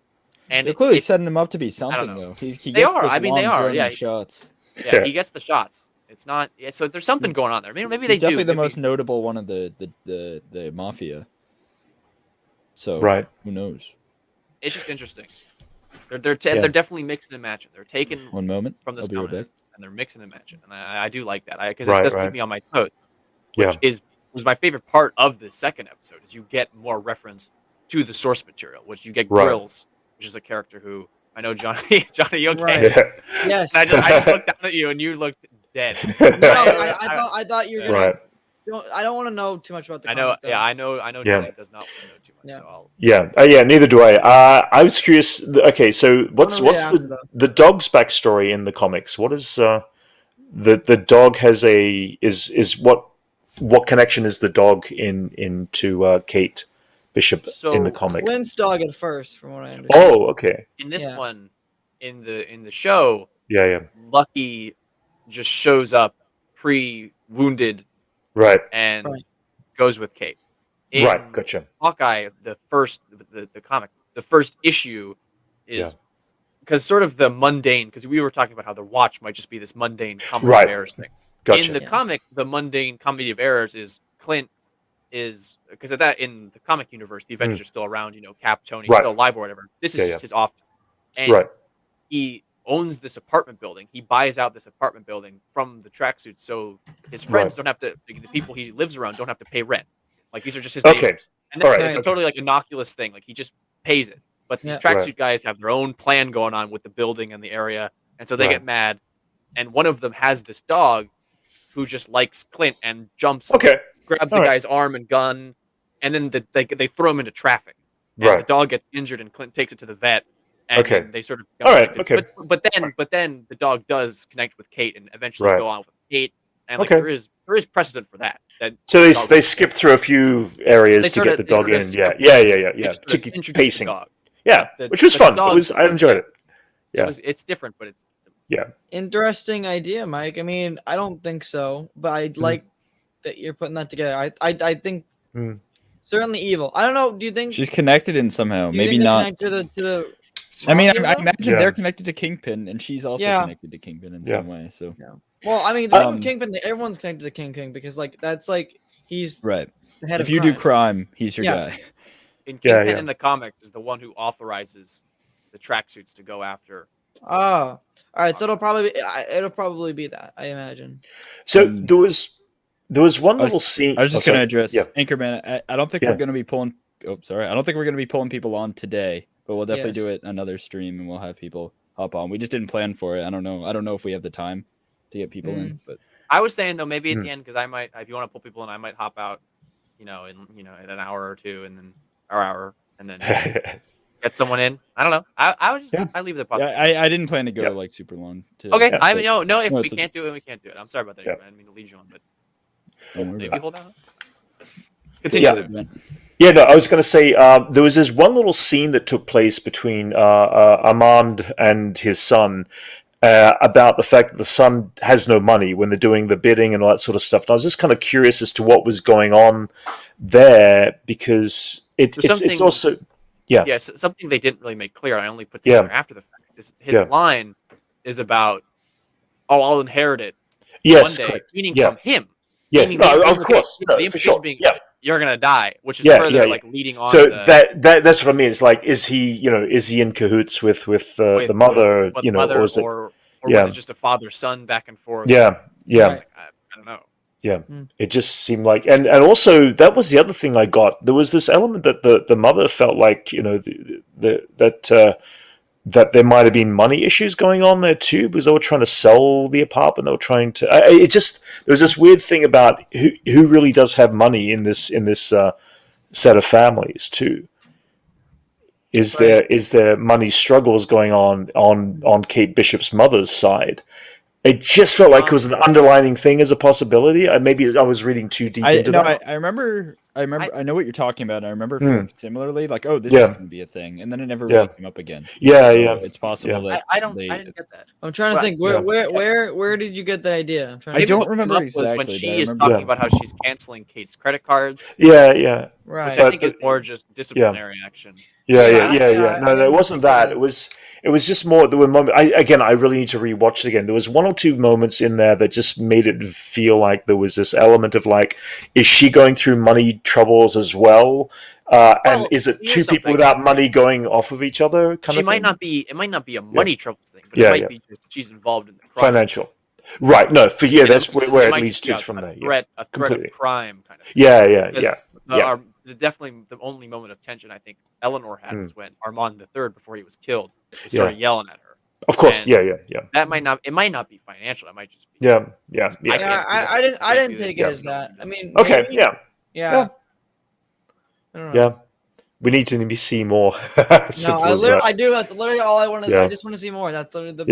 And they're clearly it's- setting him up to be something, know. though. He They gets are. those I mean, they long, are. drawn-out Yeah. shots. yeah, he gets the shots. It's not. Yeah, so there's something going on there. Maybe He's they do. definitely the Maybe- most notable one of the mafia. So Right. who knows? It's just interesting. They're Yeah. definitely mixing and matching. They're taking One moment. from this I'll be right comic back. and they're mixing and matching, and I do like that because Right, it does right. keep me on my toes, Yeah. which was my favorite part of the second episode. Is you get more reference to the source material, which you get Right. Grills, which is a character who I know Johnny you okay? Right. Yeah. Yes. And I just looked down at you and you looked dead. No, I- I thought you were gonna. Right. I don't want to know too much about the. I know, comic, though. yeah, I know. Yeah. Johnny does not want to know too much, Yeah. so I'll. Yeah. Yeah. Neither do I. I was curious. Okay, so what's wanna read after, the though. the dog's backstory in the comics? What is the dog has is what connection is the dog into Kate Bishop So in the comic? Clint's dog at first, from what I understand. Oh, okay. in this Yeah. one, in the show, Yeah. Yeah. Lucky just shows up pre-wounded Right. and Right. goes with Kate. In Right. Gotcha. Hawkeye, the comic, the first issue is Yeah. because sort of the mundane. Because we were talking about how the Watch might just be this mundane comedy Right. of errors thing. Gotcha. In the Yeah. comic, the mundane comedy of errors is Clint is because of that in the comic universe, the Avengers are still around. Cap, Tony, Right. still alive or whatever. This is Yeah, just yeah. his off, and Right. he owns this apartment building. He buys out this apartment building from the tracksuits, so his friends Right. don't have to. The people he lives around don't have to pay rent. Like these are just his Okay. neighbors, and All that's right. it's a Okay. totally like innocuous thing. Like he just pays it. But these Yeah. tracksuit Right. guys have their own plan going on with the building and the area, and so they Right. get mad. And one of them has this dog who just likes Clint and jumps, Okay. grabs the All right. guy's arm and gun, and then they throw him into traffic. And Right. the dog gets injured, and Clint takes it to the vet. And Okay. then they sort of All right, connected. okay. But then the dog does connect with Kate and eventually Right. go on with Kate. And like Okay. there is precedent for that. So they dog- they skip through a few areas They to sorta- get the they dog sorta in. skip- Yeah. they Yeah. just To sort of keep introduce pacing. the dog. Yeah, The- which was but the fun. dog- I enjoyed it. Yeah. It's different, but it's Interesting idea, Mike. I mean, I don't think so, but I'd like that you're putting that together. I think Mm. certainly evil. I don't know. Do you think She's connected in somehow. do you Maybe think they're not. connected to the I mean, mafia, I though? imagine Yeah. they're connected to Kingpin, and she's also Yeah. connected to Kingpin in Yeah. some way. So Well, I mean, the thing Um, with Kingpin, everyone's connected to Kingpin because like that's like he's right, the head if of you do crime, he's your Yeah. guy. in Yeah, Kingpin yeah. in the comics is the one who authorizes the tracksuits to go after. Oh, all right. So it'll probably be that, I imagine. So Um, there was one I was- little scene. I was just oh, going to sorry. address Yeah. Anchorman. I don't think Yeah. we're going to be pulling. Oh, sorry. I don't think we're going to be pulling people on today, but we'll definitely do Yes. it another stream, and we'll have people hop on. We just didn't plan for it. I don't know if we have the time to get people in, but I was saying though, maybe at Hmm. the end, because I might, if you want to pull people in, I might hop out, in an hour or two, and then and then get someone in. I don't know. I was just Yeah. I leave the yeah, possibility. I didn't plan to go Yeah. like super long. Okay, Yeah, I but mean, no. If No, we it's can't do it, we can't do it. I'm sorry about that. Yeah. I didn't mean to lead you on, but don't worry maybe about hold on. Continue. Yeah. it. Yeah, no, I was going to say there was this one little scene that took place between Armand and his son about the fact that the son has no money when they're doing the bidding and all that sort of stuff. And I was just kind of curious as to what was going on there because There's it's something- also Yeah. Yeah, something they didn't really make clear. I only put Yeah. together after the fact. Is his Yeah. line is about, "Oh, I'll inherit it yes, one day," correct. meaning Yeah. from him. Yeah, Meaning no, the of course, implication- no, the for implication sure. being, Yeah. "You're gonna die," which is Yeah, further yeah, yeah. like leading on. So the, that's what I mean. It's like, is he in cahoots with the mother? with Or is it? or yeah. was it just a father-son back and forth? Yeah, yeah. Right. Like, I don't know. Yeah, Mm. it just seemed like, and also that was the other thing I got. There was this element that the mother felt like that there might have been money issues going on there too, because they were trying to sell the apartment. They were trying to. It just there was this weird thing about who really does have money in this set of families too. Is there money struggles going on Kate Bishop's mother's side? It just felt like it was an underlining thing as a possibility. Maybe I was reading too deep into that. I remember. I know what you're talking about. I remember Hmm. feeling similarly, like, oh, this Yeah. is going to be a thing, and then it never Yeah. really came up again. Yeah, So yeah. it's possible that I didn't they. get that. I'm trying to Well, think. yeah. Where did you get that idea? I'm trying to I Maybe don't what came remember up was when exactly, but she I is remember- talking Yeah. about how she's canceling Kate's credit cards, Yeah, yeah. Right. which I But- think is more just disciplinary action. Yeah. Yeah, No, it wasn't that. I- It was just more. There were moments. I really need to rewatch it again. There was one or two moments in there that just made it feel like there was this element of like, is she going through money troubles as well? And Well, is it here's two people something. without money going off of each other? She might not be. It might not be a money trouble thing, but Yeah, it might yeah. be just she's involved in the crime. financial. Right. No. That's where it might leads just be to from there. a Yeah. threat Completely. of crime kind of thing. Yeah. Because definitely the only moment of tension I think Eleanor had was when Armand III, before he was killed, started yelling at her. Of course. And Yeah. That might not. It might not be financial. It might just be. Yeah. I didn't take it as that. I mean, Okay. maybe, Yeah. yeah. I don't know. Yeah. We need to see more. No, Simple as that. I do. That's literally all I want to. Yeah. I just want to see more. That's literally the.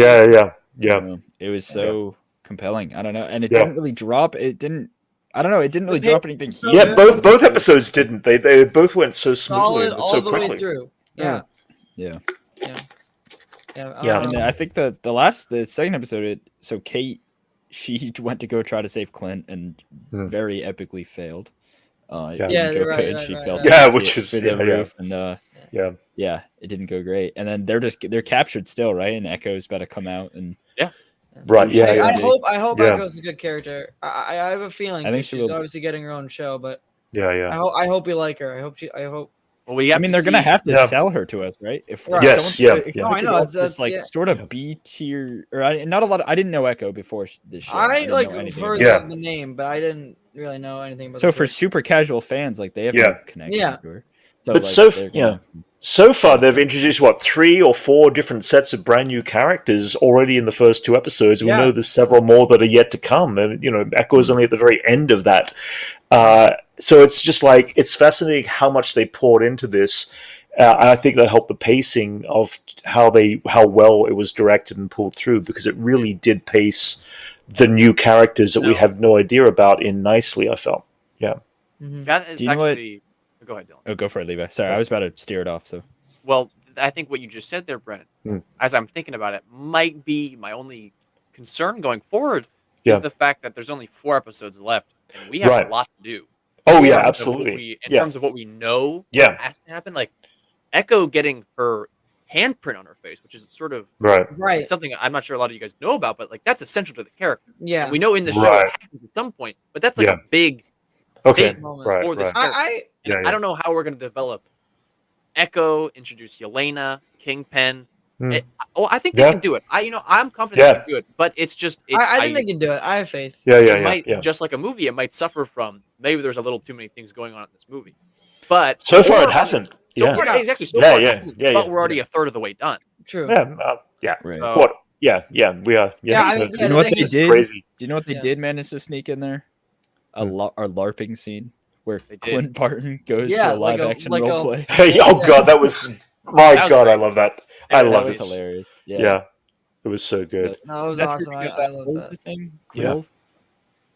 Yeah. It was so compelling. I don't know, and it Yeah. didn't really drop. It didn't. I don't know. It didn't really drop anything. so huge. Yeah, both episodes didn't. They both went so smoothly Solid and all so the quickly. way through. Yeah. Yeah. Yeah. And I think the second episode, so Kate, she went to go try to save Clint and very epically failed. It Yeah. didn't go right, good. right, She right, fell right. Yeah, through which is- the yeah. roof, and Yeah. it didn't go great. And then they're captured still, right? And Echo's about to come out, and Right. Yeah. I Yeah. hope Yeah. Echo's a good character. I have a feeling. I think 'cause she she's will. obviously getting her own show, but Yeah. I hope you like her. I hope. Well, we have I mean, to they're gonna see- have to Yeah. sell her to us, right? If Right. Yes, someone's yeah. No, I know, This like yeah. sort of B tier, or not a lot. I didn't know Echo before this show. I didn't like know anything heard about Yeah. the name, but I didn't really know anything about. So the for character. super casual fans, like they have Yeah. no connection Yeah. to her. But like, so they're gonna- So far, they've introduced 3 or 4 different sets of brand new characters already in the first 2 episodes. We Yeah. know there's several more that are yet to come, and Echo is only at the very end of that. So it's just like it's fascinating how much they poured into this. And I think that helped the pacing of how well it was directed and pulled through, because it really did pace the new characters that we have no idea about in nicely. I felt, yeah. That is Do you know what- actually. Go ahead, Dylan. Oh, go for it, Levi. Sorry, I was about to steer it off. So Well, I think what you just said there, Brent, as I'm thinking about it, might be my only concern going forward Yeah. is the fact that there's only 4 episodes left, and we have Right. a lot to do. Oh In yeah, terms of absolutely. what we- in Yeah. terms of what we know Yeah. has to happen, like Echo getting her handprint on her face, which is sort of Right. Right. something I'm not sure a lot of you guys know about, but like that's essential to the character. Yeah. And we know in the show Right. it happens at some point, but that's like Yeah. a big Okay. thing moment Right. for this Right. character. And Yeah, I don't know how we're going to develop Echo, introduce Yelena, Kingpin. I think they Yeah. can do it. I'm confident they can do it, but it's just I think they can do it. I have faith. it might just like a movie. It might suffer from maybe there's a little too many things going on in this movie. But So far, it hasn't. So Yeah. far, exactly. So Yeah, far, it yeah, hasn't, yeah, but yeah, we're already a third of the way done. True. Yeah. Right. So, What? Yeah. We are. Yeah, I it's- mean, do you know what the they thing is did? crazy. Do you know what they Yeah. did manage to sneak in there? A LARPing scene where They did. Clint Barton goes Yeah, to a like live a- action like a- roleplay. Hey, oh god, that was That was god. great. I love that. Yeah, I that love was it. hilarious. Yeah. It was so good. No, it was That's awesome. pretty good. I What love was that. his name? Yeah. Grills?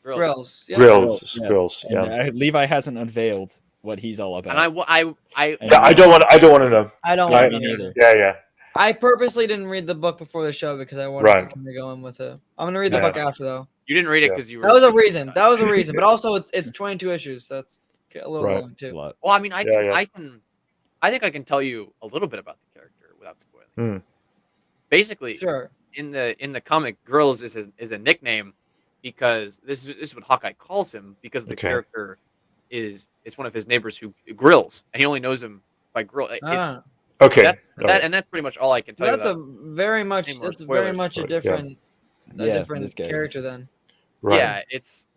Grills. Yeah. Grills. And, Yeah. Levi hasn't unveiled what he's all about. and I And I don't want to know. I don't I- want me to neither. Yeah. I purposely didn't read the book before the show because I wanted Right. to kind of go in with it. I'm gonna read the Yeah. book after though. you didn't read it Yeah. because you were. That was a reason. That was a reason. But also, it's 22 issues. So that's a little Right. long It's a too. lot. Well, I mean, I Yeah, think I can tell you a little bit about the character without spoiling. Hmm. Basically, Sure. in the comic, Grills is a nickname because this is what Hawkeye calls him because the Okay. character is one of his neighbors who grills and he only knows him by grill. It's Ah, Okay. that's pretty much all I can tell that's you. a very much. Any more That's very spoilers? much a Yeah. different, Yeah, this guy. character then. Right.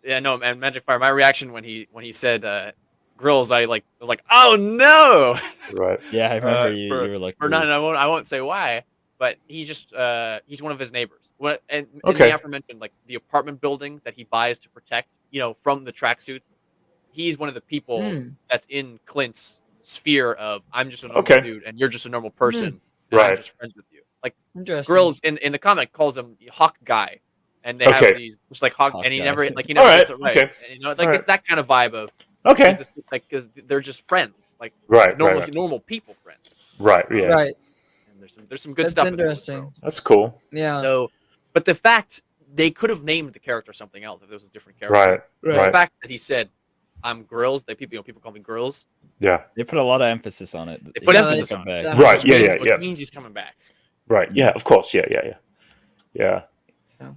Yeah, no, and Magic Fire. My reaction when he said grills, I was like, oh no, Right. Yeah, I remember you for- were like, or not. I won't say why, but he's just he's one of his neighbors. And in Okay. the aforementioned, like the apartment building that he buys to protect, from the tracksuits, he's one of the people that's in Clint's sphere of I'm just a normal Okay. dude and you're just a normal person, and I'm Right. just friends with you. Like Interesting. Grills in the comic calls him Hawkeye, and they Okay. have these just like Hawk, and he Hawkeye. never like he never Alright, gets it right. okay. And, like Alright. it's that kind of vibe of Okay. he's this, like because they're just friends, like Right. normal people friends. Right. Yeah. Right. And there's some good That's stuff. in there with interesting. Grills. That's cool. Yeah. So, but the fact they could have named the character something else if this was a different character. Right. The Right. fact that he said, "I'm Grills," that people call me Grills. Yeah. They put a lot of emphasis on it. They put He's emphasis gonna on come it. back. Yeah. Right. Which Yeah. means- Yeah. which Yeah. means he's coming back. Right. Yeah. Of course. Yeah. Yeah,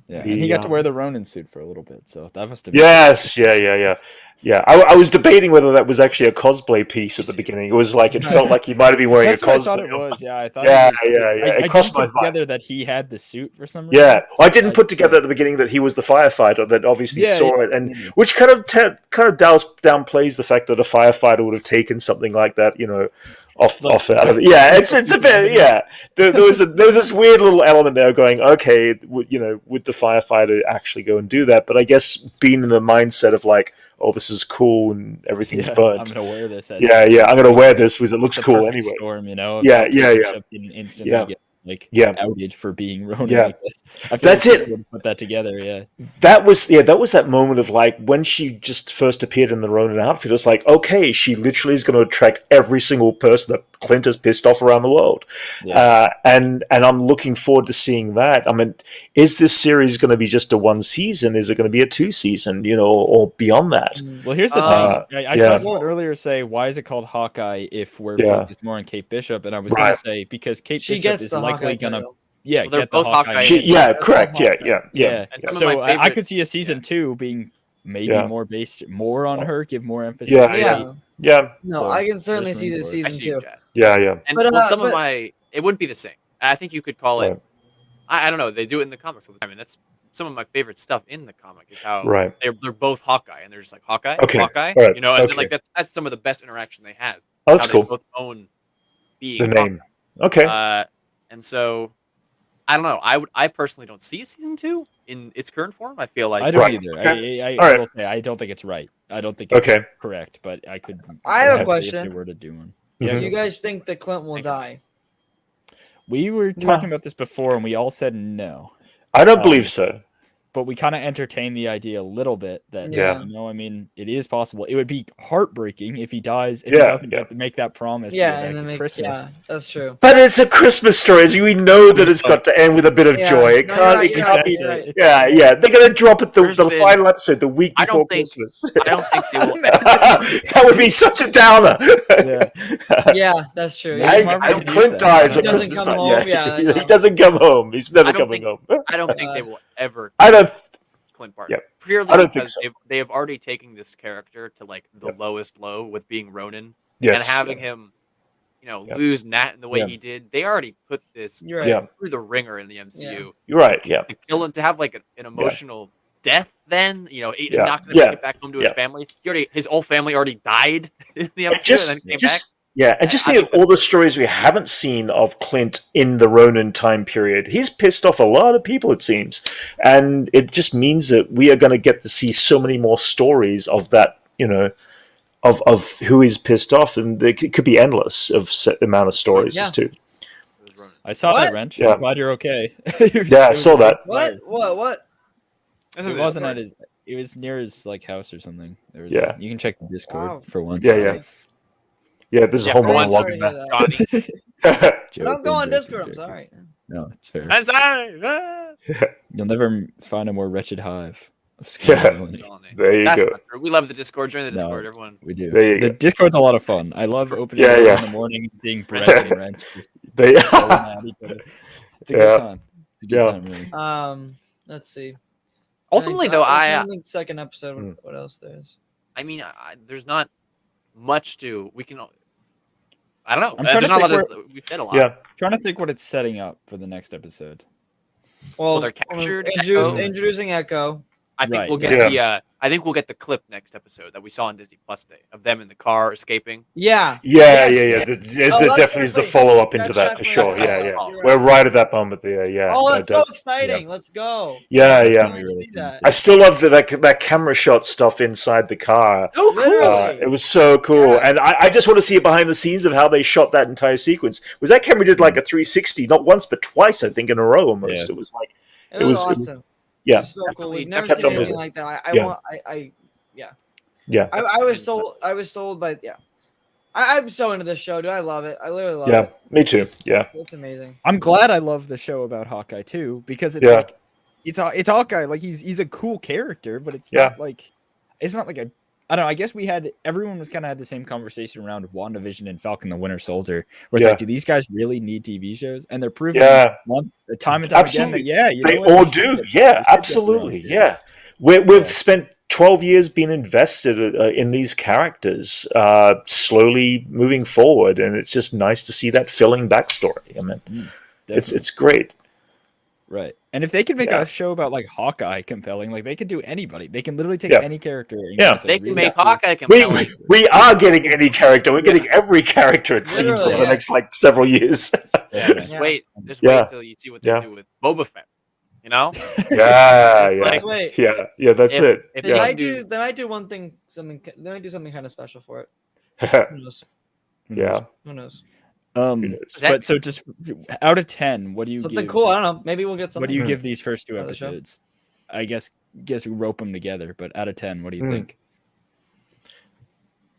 and he got to wear the Ronin suit for a little bit, so that must have been Yes. Yeah. Yeah, I was debating whether that was actually a cosplay piece at the beginning. It was like, it felt like he might have been wearing That's a what I cosplay. thought it was. Yeah, I thought. Yeah, It was, yeah. It I crossed didn't my put together mind. that he had the suit for some reason. Yeah, I didn't put together at the beginning that he was the firefighter that obviously Yeah, saw yeah. it, and which kind of downplays the fact that a firefighter would have taken something like that, off out of it. Yeah, it's a bit. Yeah, there was this weird little element there going, okay, would the firefighter actually go and do that? But I guess being in the mindset of like, oh, this is cool and everything's burnt. I'm gonna wear this. Yeah, I'm gonna wear this because it looks It's a cool perfect anyway. storm, Yeah. Bishop didn't instantly Yeah. get outed for being Ronan like this. I feel That's like it. people would put that together. Yeah. That was that moment of like when she just first appeared in the Ronin outfit. It was like, okay, she literally is going to attract every single person that Clint has pissed off around the world. Yeah. And I'm looking forward to seeing that. I mean, is this series going to be just a one season? Is it going to be a 2 season? Or beyond that? Well, here's the thing. I saw someone earlier say, "Why is it called Hawkeye if we're focused more on Kate Bishop?" And I was going to say because Kate Bishop is likely going to. Yeah, Well, they're get both the Hawkeye. Yeah, correct. Yeah. So I could see a season 2 being maybe more based more on her, give more emphasis. Yeah. No, So, I can certainly just see moving the forward. season 2. Yeah. And But, well, but- it wouldn't be the same. I think you could call it. Right. I don't know. They do it in the comics all the time, and that's some of my favorite stuff in the comic is how Right. they're both Hawkeye, and they're just like Hawkeye, Okay. Hawkeye, All right. and then Okay. like that's some of the best interaction they have. Oh, that's how cool. They both own being The name. Okay. and so I don't know. I personally don't see a season 2 in its current form. I feel like I don't Right. either. Okay. I All right. will say I don't think it's right. I don't think it's Okay. correct, but I could. I have a if question. they were to do one. Mhm. Do you guys think that Clint will die? We were talking about this before, and we all said no. I don't believe so. But we kind of entertained the idea a little bit that Yeah. I mean, it is possible. It would be heartbreaking if he dies, if Yeah, he doesn't yeah. get to make that promise. to Yeah, go and back then at make Christmas. that's true. But it's a Christmas story, so we know that it's got to end with a bit of Yeah. joy. It No, can't. you're It right, can't be. you're right. Yeah. They're gonna drop it the There's been- final episode the week I before don't think- Christmas. I don't think they will. That would be such a downer. Yeah. Yeah, that's true. Maybe Yeah. Marvel And could use Clint that. dies He at doesn't Christmas come time. home, yeah, I know. He doesn't come home. He's never I don't coming think- home. I don't think they will ever. I don't. Clint Barton. Yep. Purely I don't think because so. they have already taken this character to like the Yep. lowest low with being Ronin Yes. and having him, Yep. lose Nat in the way Yeah. he did. They already put this You're right. Yeah. through the ringer in the MCU. You're right. Yeah. To kill him, to have like an emotional death. Then Yeah. not going to Yeah. make it back home to his Yeah. family. His whole family already died in the And MCU and then came back. And just I think of think all the stories we haven't seen of Clint in the Ronin time period. He's pissed off a lot of people, it seems. And it just means that we are going to get to see so many more stories of that, of who is pissed off. And it could be endless of set amount of stories, Yeah. too. It was Ronin. I saw What? that wrench. Yeah. I'm glad you're okay. Yeah, I saw that. What? It wasn't at his. It was near his house or something. There was Yeah. you can check the Discord Wow. for once. Yeah. Yeah, this is a whole for once, monologue. Sorry to hear Johnny. Don't go on Joking, Discord. I'm joking. sorry. No, it's fair. I'm sorry. Ah! You'll never find a more wretched hive of Yeah. scandality. There you That's go. not true. We love the Discord. Join the No. Discord, everyone. We do. There you The go. Discord's a lot of fun. I love opening Yeah, it yeah. in the morning and seeing Brett and Wrench just They, yelling at each other. It's a good Yeah. time. It's a good Yeah. time, really. Let's see. Ultimately, though, I think second episode. Mm. What else there is? I mean, there's not much to. We can. I don't know. I'm trying There's to not a think lot. We've said a lot. yeah. Trying to think what it's setting up for the next episode. Well, they're captured, Introducing, Echo. introducing Echo. I think Right, we'll get yeah. the. I think we'll get the clip next episode that we saw on Disney Plus Day of them in the car escaping. Yeah. Yeah. Yeah. There that's definitely is the definitely- follow up into that's that for definitely sure. a Yeah, follow-up. yeah. You're We're right. right at that moment there. Yeah. Oh, no that's so doubt. exciting! Let's go. Yeah, Let's yeah. go see that. I still love that camera shot stuff inside the car. Oh, cool! Literally. It was so cool, Yeah. and I just want to see behind the scenes of how they shot that entire sequence. Was that camera did like a 360, not once but twice, I think, in a row almost. Yeah. It was like, It it was was- awesome. yeah, It was so cool. Definitely- We've never kept seen up with anything it. like that. Yeah. Yeah. I was sold. I was sold by I'm so into this show, dude. I love it. I literally love Yeah, it. me too. Yeah, It's amazing. I'm glad I love the show about Hawkeye too, because it's Yeah. like it's Hawkeye. Like he's a cool character, but it's Yeah. not like a. I don't know. I guess everyone was kind of had the same conversation around WandaVision and Falcon the Winter Soldier, where it's Yeah. like, do these guys really need TV shows? And they're proving Yeah. time and time Absolutely. again that they you know what, all they should do. get- Yeah, they should get absolutely. thrown. Yeah, we've spent 12 years been invested in these characters, slowly moving forward, and it's just nice to see that filling backstory. I mean, it's great. Right. And if they can make Yeah. a show about like Hawkeye compelling, like they can do anybody. They can literally take Yeah. any character. And Yeah. just, like, They can really make cool- Hawkeye We, compelling. we are getting any character. We're getting every character, it seems, Literally, over the yeah. next like several years. Yeah, Just Yeah. wait Yeah. till you see what they Yeah. do with Boba Fett. You know, Yeah, It's yeah, like- Wait. yeah. That's If- it. if They Yeah. might do. They might do one thing. Something. They might do something kind of special for it. Yeah, Who knows? yeah. Who knows? Who knows? But so just out of 10, what do you Something give? cool. I don't know. Maybe we'll get something. What do you Mhm. give these first two Out of the show? episodes? I guess we rope them together, but out of 10, what do you Mm. think?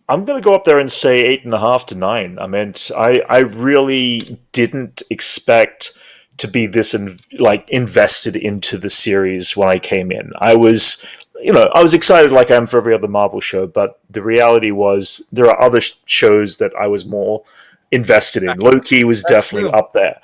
I'm going to go up there and say 8.5 to 9. I mean, I really didn't expect to be this invested into the series when I came in. I was excited like I am for every other Marvel show, but the reality was there are other shows that I was more invested in. Loki was That's definitely true. up there,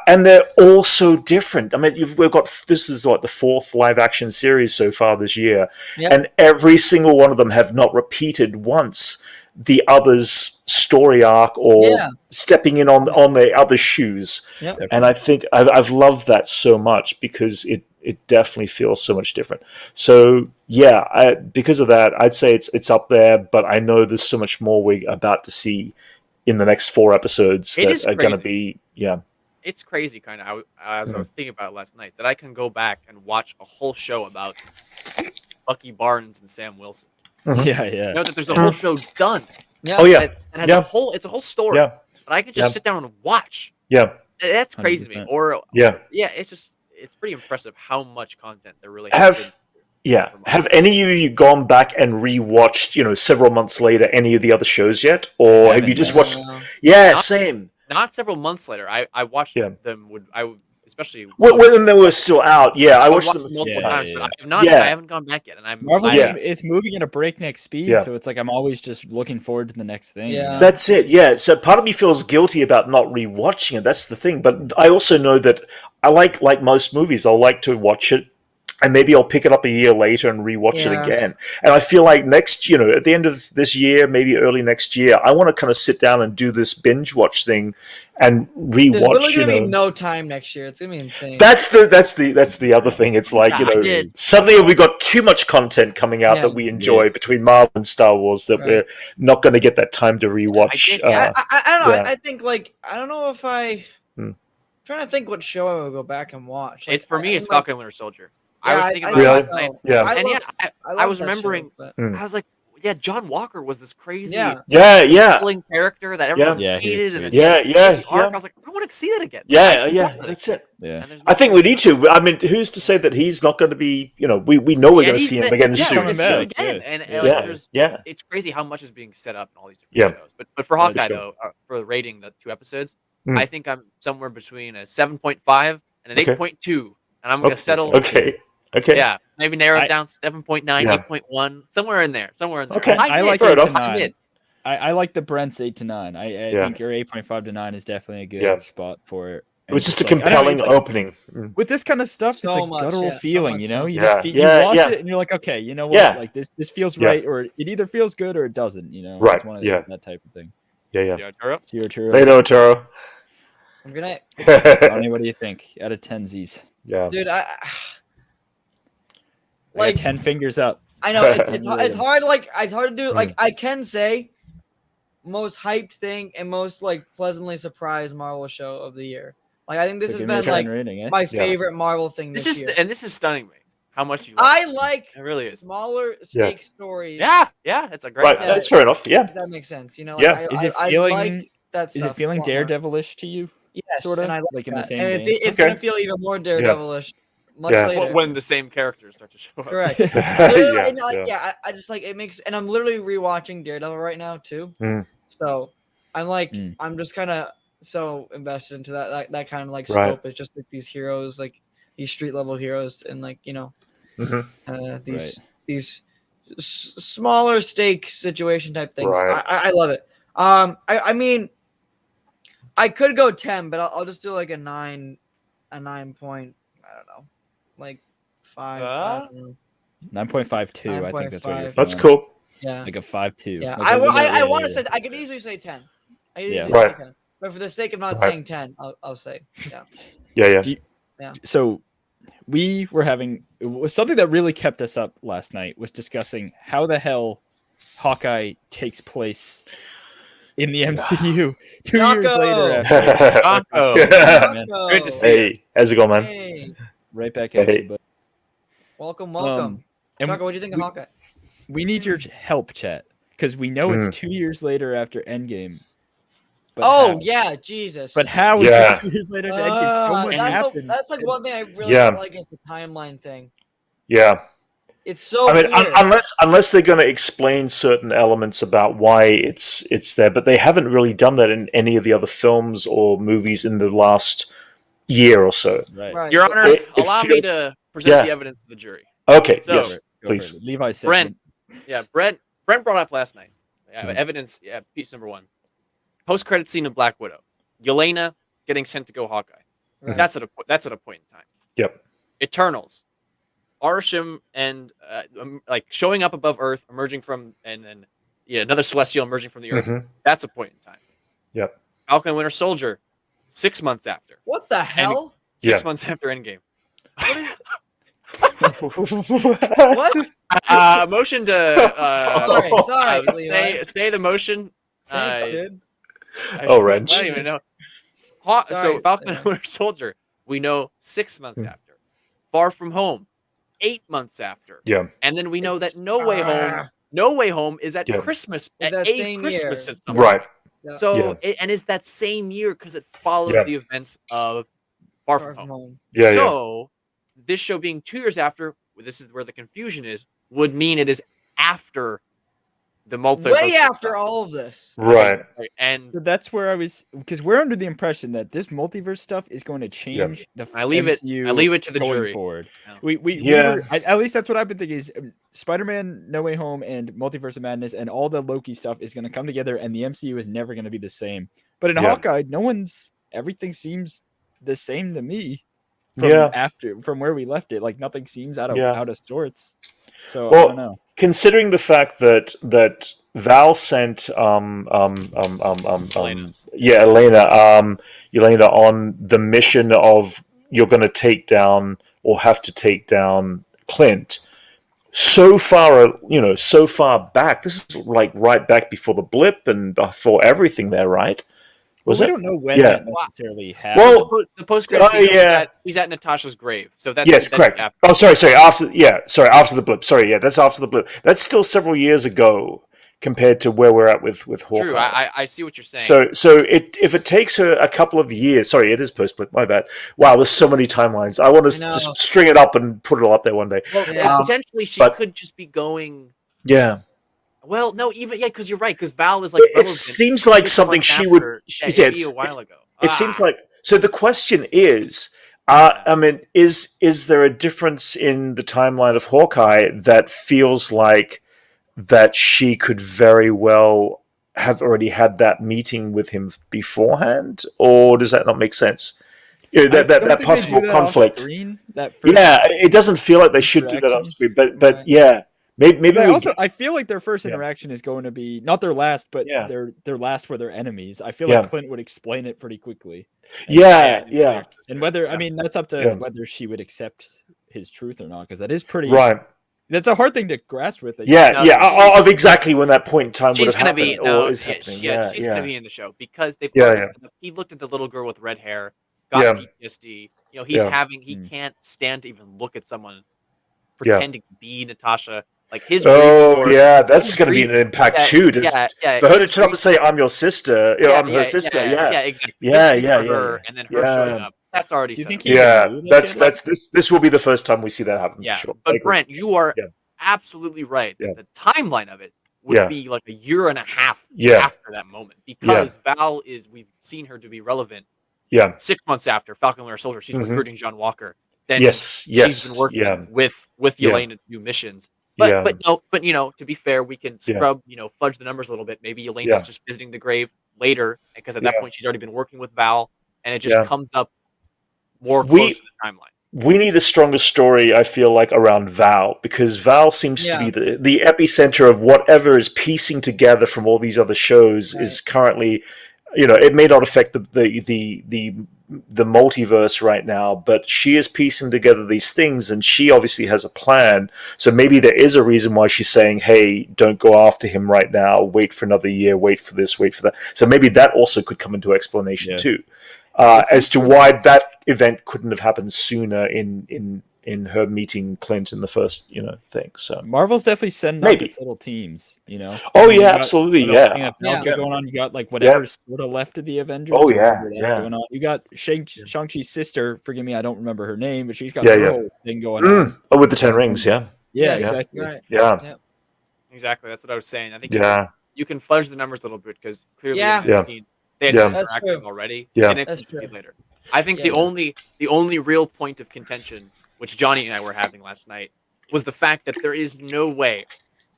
and they're all so different. I mean, we've got this is like the 4th live action series so far this year, Yep. and every single one of them have not repeated once the other's story arc or Yeah. stepping in on the other shoes. Yep. And I think I've loved that so much because it definitely feels so much different. So yeah, because of that, I'd say it's up there. But I know there's so much more we're about to see in the next 4 episodes It that is are going to crazy. be it's crazy, kind of. As I Mhm. was thinking about it last night, that I can go back and watch a whole show about Bucky Barnes and Sam Wilson. Mhm. Yeah, yeah. You know that there's a whole show done. Yeah. Oh yeah, That has Yeah. it's a whole story. yeah, But I can just Yeah. sit down and watch. yeah, That's crazy to me. 100%. Or yeah. yeah, it's pretty impressive how much content there really Have- has been. Yeah. Have any of you gone back and rewatched, several months later, any of the other shows yet, or have haven't you just yet. watched? Yeah, Not- same. Not several months later. I watched Yeah. them. Especially When they were still out, yeah, I I watched watched them multiple Yeah, times. yeah, But yeah. I have not. Yeah. I haven't gone back yet, and I'm. Marvel Yeah. it's moving at a breakneck speed, Yeah. so it's like I'm always just looking forward to the next thing. Yeah. That's it, yeah. So part of me feels guilty about not rewatching it. That's the thing. But I also know that I like most movies, I'll like to watch it, and maybe I'll pick it up a year later and rewatch it Yeah. again. And I feel like at the end of this year, maybe early next year, I want to kind of sit down and do this binge watch thing and There's rewatch. literally gonna be no time next year. It's gonna be insane. That's the other thing. It's like, Yeah, I did. suddenly we got too much content coming out Yeah. that we enjoy between Marvel and Star Wars that Right. we're not going to get that time to rewatch. did, yeah. I don't know. yeah. I think I don't know if I'm trying to think what show I would go back and watch. It's for me. It's like, Falcon Winter Soldier. I was thinking about Really? it last night, Yeah. and love- I love was that show, remembering. but- I was like, yeah, John Walker was this crazy, Yeah. Yeah. pulling character that everyone Yeah, he was hated, and great. then he had this Yeah, crazy arc. yeah. I was like, I want to see that again. Yeah, I yeah, love this. that's it. Yeah. And there's I think we need to. I mean, who's to say that he's not going to be? We know we're Yeah, going to he's see him been- again yeah, soon. we're gonna see him so- again, Yeah. and Yeah. like, Yeah, there's yeah, it's crazy how much is being set up in all these Yeah. different shows. But for That is Hawkeye true. though, for rating the 2 episodes, Mm. I think I'm somewhere between a 7.5 and an Okay. 8.2, and I'm gonna settle. Okay. Yeah, maybe narrow I- it down 7.9, Yeah. 8.1, somewhere in there. Okay. High I mid, like Fair 8 to enough. high 9. mid. I like the Brent's 8 to 9. I Yeah. think your 8.5 to 9 is definitely a good Yeah. spot for it. It was And just a like, I don't know, compelling it's like- opening. Mm. with this kind of stuff, it's So a much, guttural yeah, so feeling, much you know. fun. You Yeah, just yeah, you watch yeah. it and you're like, okay, you know what? Yeah. Like this feels Yeah. right, or it either feels good or it doesn't. You know, Right, It's one of yeah. that type of thing. Yeah. See, Arturo? So you're Later, Otaro. Good night, Ronnie, what do you think out of 10 Z's? Yeah. dude. I Like- got 10 fingers up. I know it's hard. It's hard to do. Like I can say, most hyped thing and most pleasantly surprised Marvel show of the year. Like I think this So has give me a been 10 rating, eh? my favorite Marvel thing This this is year. and this is stunning me. How much you love I it. like It really is. smaller stake stories. Yeah, it's a great. Right. Yeah. That's fair enough. Yeah. If that makes sense. You know. Yeah. Is it I feeling- like that Is stuff it feeling a lot more. Daredevilish to you? Yes, sorta? and I Like in the that. same And vein? it's Okay. gonna feel even more Daredevilish much Yeah. later. When the same characters start to show up. Correct. Yeah, Literally, and, yeah. I just it makes, and I'm literally rewatching Daredevil right now too. Mm. So I'm Mm. I'm just kind of so invested into that kind of Right. scope. It's just these heroes, these street level heroes, and Mhm. these smaller stake situation type things. Right. I love it. I mean, I could go 10, but I'll just do a 9 point. I don't know, 5. I don't know. 9.52. I think that's what you're 9.5. That's feeling. cool. Yeah. Like a 5.2. Yeah. Like I a little- want to yeah. say I could easily say 10. I could Yeah. easily Right. say 10. But for the sake of not Right. saying 10, I'll say yeah. Yeah. Do you- Yeah. So we were having it was something that really kept us up last night was discussing how the hell Hawkeye takes place in the MCU 2 years later. Yonko! Yonko. Man. Good to see Hey, how's it going, man? Hey, Right back at Hey. you, but welcome. and Chaka, what do you think of Hawkeye? we need your help, chat, because we know it's Mm. 2 years later after Endgame. But Oh how? yeah, Jesus. But how is Yeah. this 2 years later after Endgame? So much happened. that's like one thing I really Yeah. don't like is the timeline thing. Yeah. It's so I mean, weird. unless they're going to explain certain elements about why it's there, but they haven't really done that in any of the other films or movies in the last year or so. Right. Right. Your Honor, It allow me feels- to present Yeah. the evidence to the jury. Okay, So- yes, Go for please. it. Levi said Brent. Yeah, Brent brought up last night. Mhm. Evidence, piece number 1. Post-credit scene of Black Widow. Yelena getting sent to go Hawkeye. Right. That's at a point in time. Yep. Eternals. Arsham and like showing up above Earth, emerging from, and then another Celestial emerging from the Earth. Mhm. That's a point in time. Yep. Falcon and Winter Soldier, 6 months after. What the hell? 6 Yeah. months after Endgame. What? Motion to Sorry, Levi. stay the motion. Thanks, dude. Oh, wrench. I don't even know. So Sorry, Falcon Levi. and Winter Soldier, we know 6 months Hmm. after. Far From Home, 8 months after. Yeah. And then we know that No Way Home is at Yeah. Christmas, Is at that a same Christmas year. at some Right. point. Yeah. So and it's that same year because it follows Yeah. the events of Far From Far from Home. home. Yeah. So this show being 2 years after, this is where the confusion is, would mean it is after the multiverse. Way of after stuff. all of this. Right. And So that's where I was, because we're under the impression that this multiverse stuff is going to change the I leave it to the going jury. forward. Yeah. We were, at least that's what I've been thinking is Spider-Man No Way Home and Multiverse of Madness and all the Loki stuff is going to come together and the MCU is never going to be the same. But in Yeah. Hawkeye, everything seems the same to me. From where we left it, like nothing seems out of sorts. So I don't know. Considering the fact that Val sent Elena on the mission of you're going to take down or have to take down Clint so far back. This is like right back before the blip and before everything there, right? We don't know when that necessarily happened. Well, the post-credit scene he's at Natasha's grave. So that's correct. After. Oh, sorry. After the blip. Sorry, that's after the blip. That's still several years ago compared to where we're at with Hawkeye. True, I see what you're saying. So if it takes her a couple of years, sorry, it is post blip. My bad. Wow, there's so many timelines. I want to just string it up and put it all up there one day. Well, potentially she could just be going. Yeah. Well, no, because you're right. Because Val is like. It seems like something she would. Be a while ago. It seems like. So the question is, I mean, is there a difference in the timeline of Hawkeye that feels like that she could very well have already had that meeting with him beforehand, or does that not make sense? That possible conflict. It doesn't feel like they should do that on screen, but yeah. Maybe I feel like their first interaction is going to be not their last, but their last where they're enemies. I feel like Clint would explain it pretty quickly. And whether that's up to whether she would accept his truth or not, because that is pretty right. That's a hard thing to grasp with. Of exactly when that point in time would have happened. She's going to be in the show because they've he looked at the little girl with red hair, got PTSD. He can't stand to even look at someone pretending to be Natasha. Like his that's going to be an impact too. For her to turn up and say, "I'm your sister," I'm her sister. Exactly. Her, and then her showing up. That's already. This will be the first time we see that happen. Yeah, for sure. But Brent, you are absolutely right. That the timeline of it would be like a year and a half after that moment because Val we've seen her to be relevant. 6 months after Falcon Winter Soldier, she's recruiting John Walker. Then she's been working with Yelena to do missions. But to be fair, we can scrub, fudge the numbers a little bit. Maybe Yelena's just visiting the grave later because at that point she's already been working with Val, and it just comes up more close to the timeline. we need a stronger story, I feel like, around Val, because Val seems to be the epicenter of whatever is piecing together from all these other shows is currently, it may not affect the multiverse right now, but she is piecing together these things, and she obviously has a plan. So maybe there is a reason why she's saying, hey, don't go after him right now, wait for another year, wait for this, wait for that. So maybe that also could come into explanation too. As to why that event couldn't have happened sooner in her meeting Clint in the first thing. So Marvel's definitely sending up its little teams. Oh yeah, absolutely, yeah. Got going on. You got like whatever's sort of left of the Avengers. Oh yeah, going on. You got Shang-Chi's sister. Forgive me, I don't remember her name, but she's got her whole thing going on. Oh, with the 10 rings, yeah, exactly. Right. Yeah, exactly. That's what I was saying. I think you can fudge the numbers a little bit because clearly they had been interacting already, and it could be later. I think the only real point of contention, which Johnny and I were having last night, was the fact that there is no way,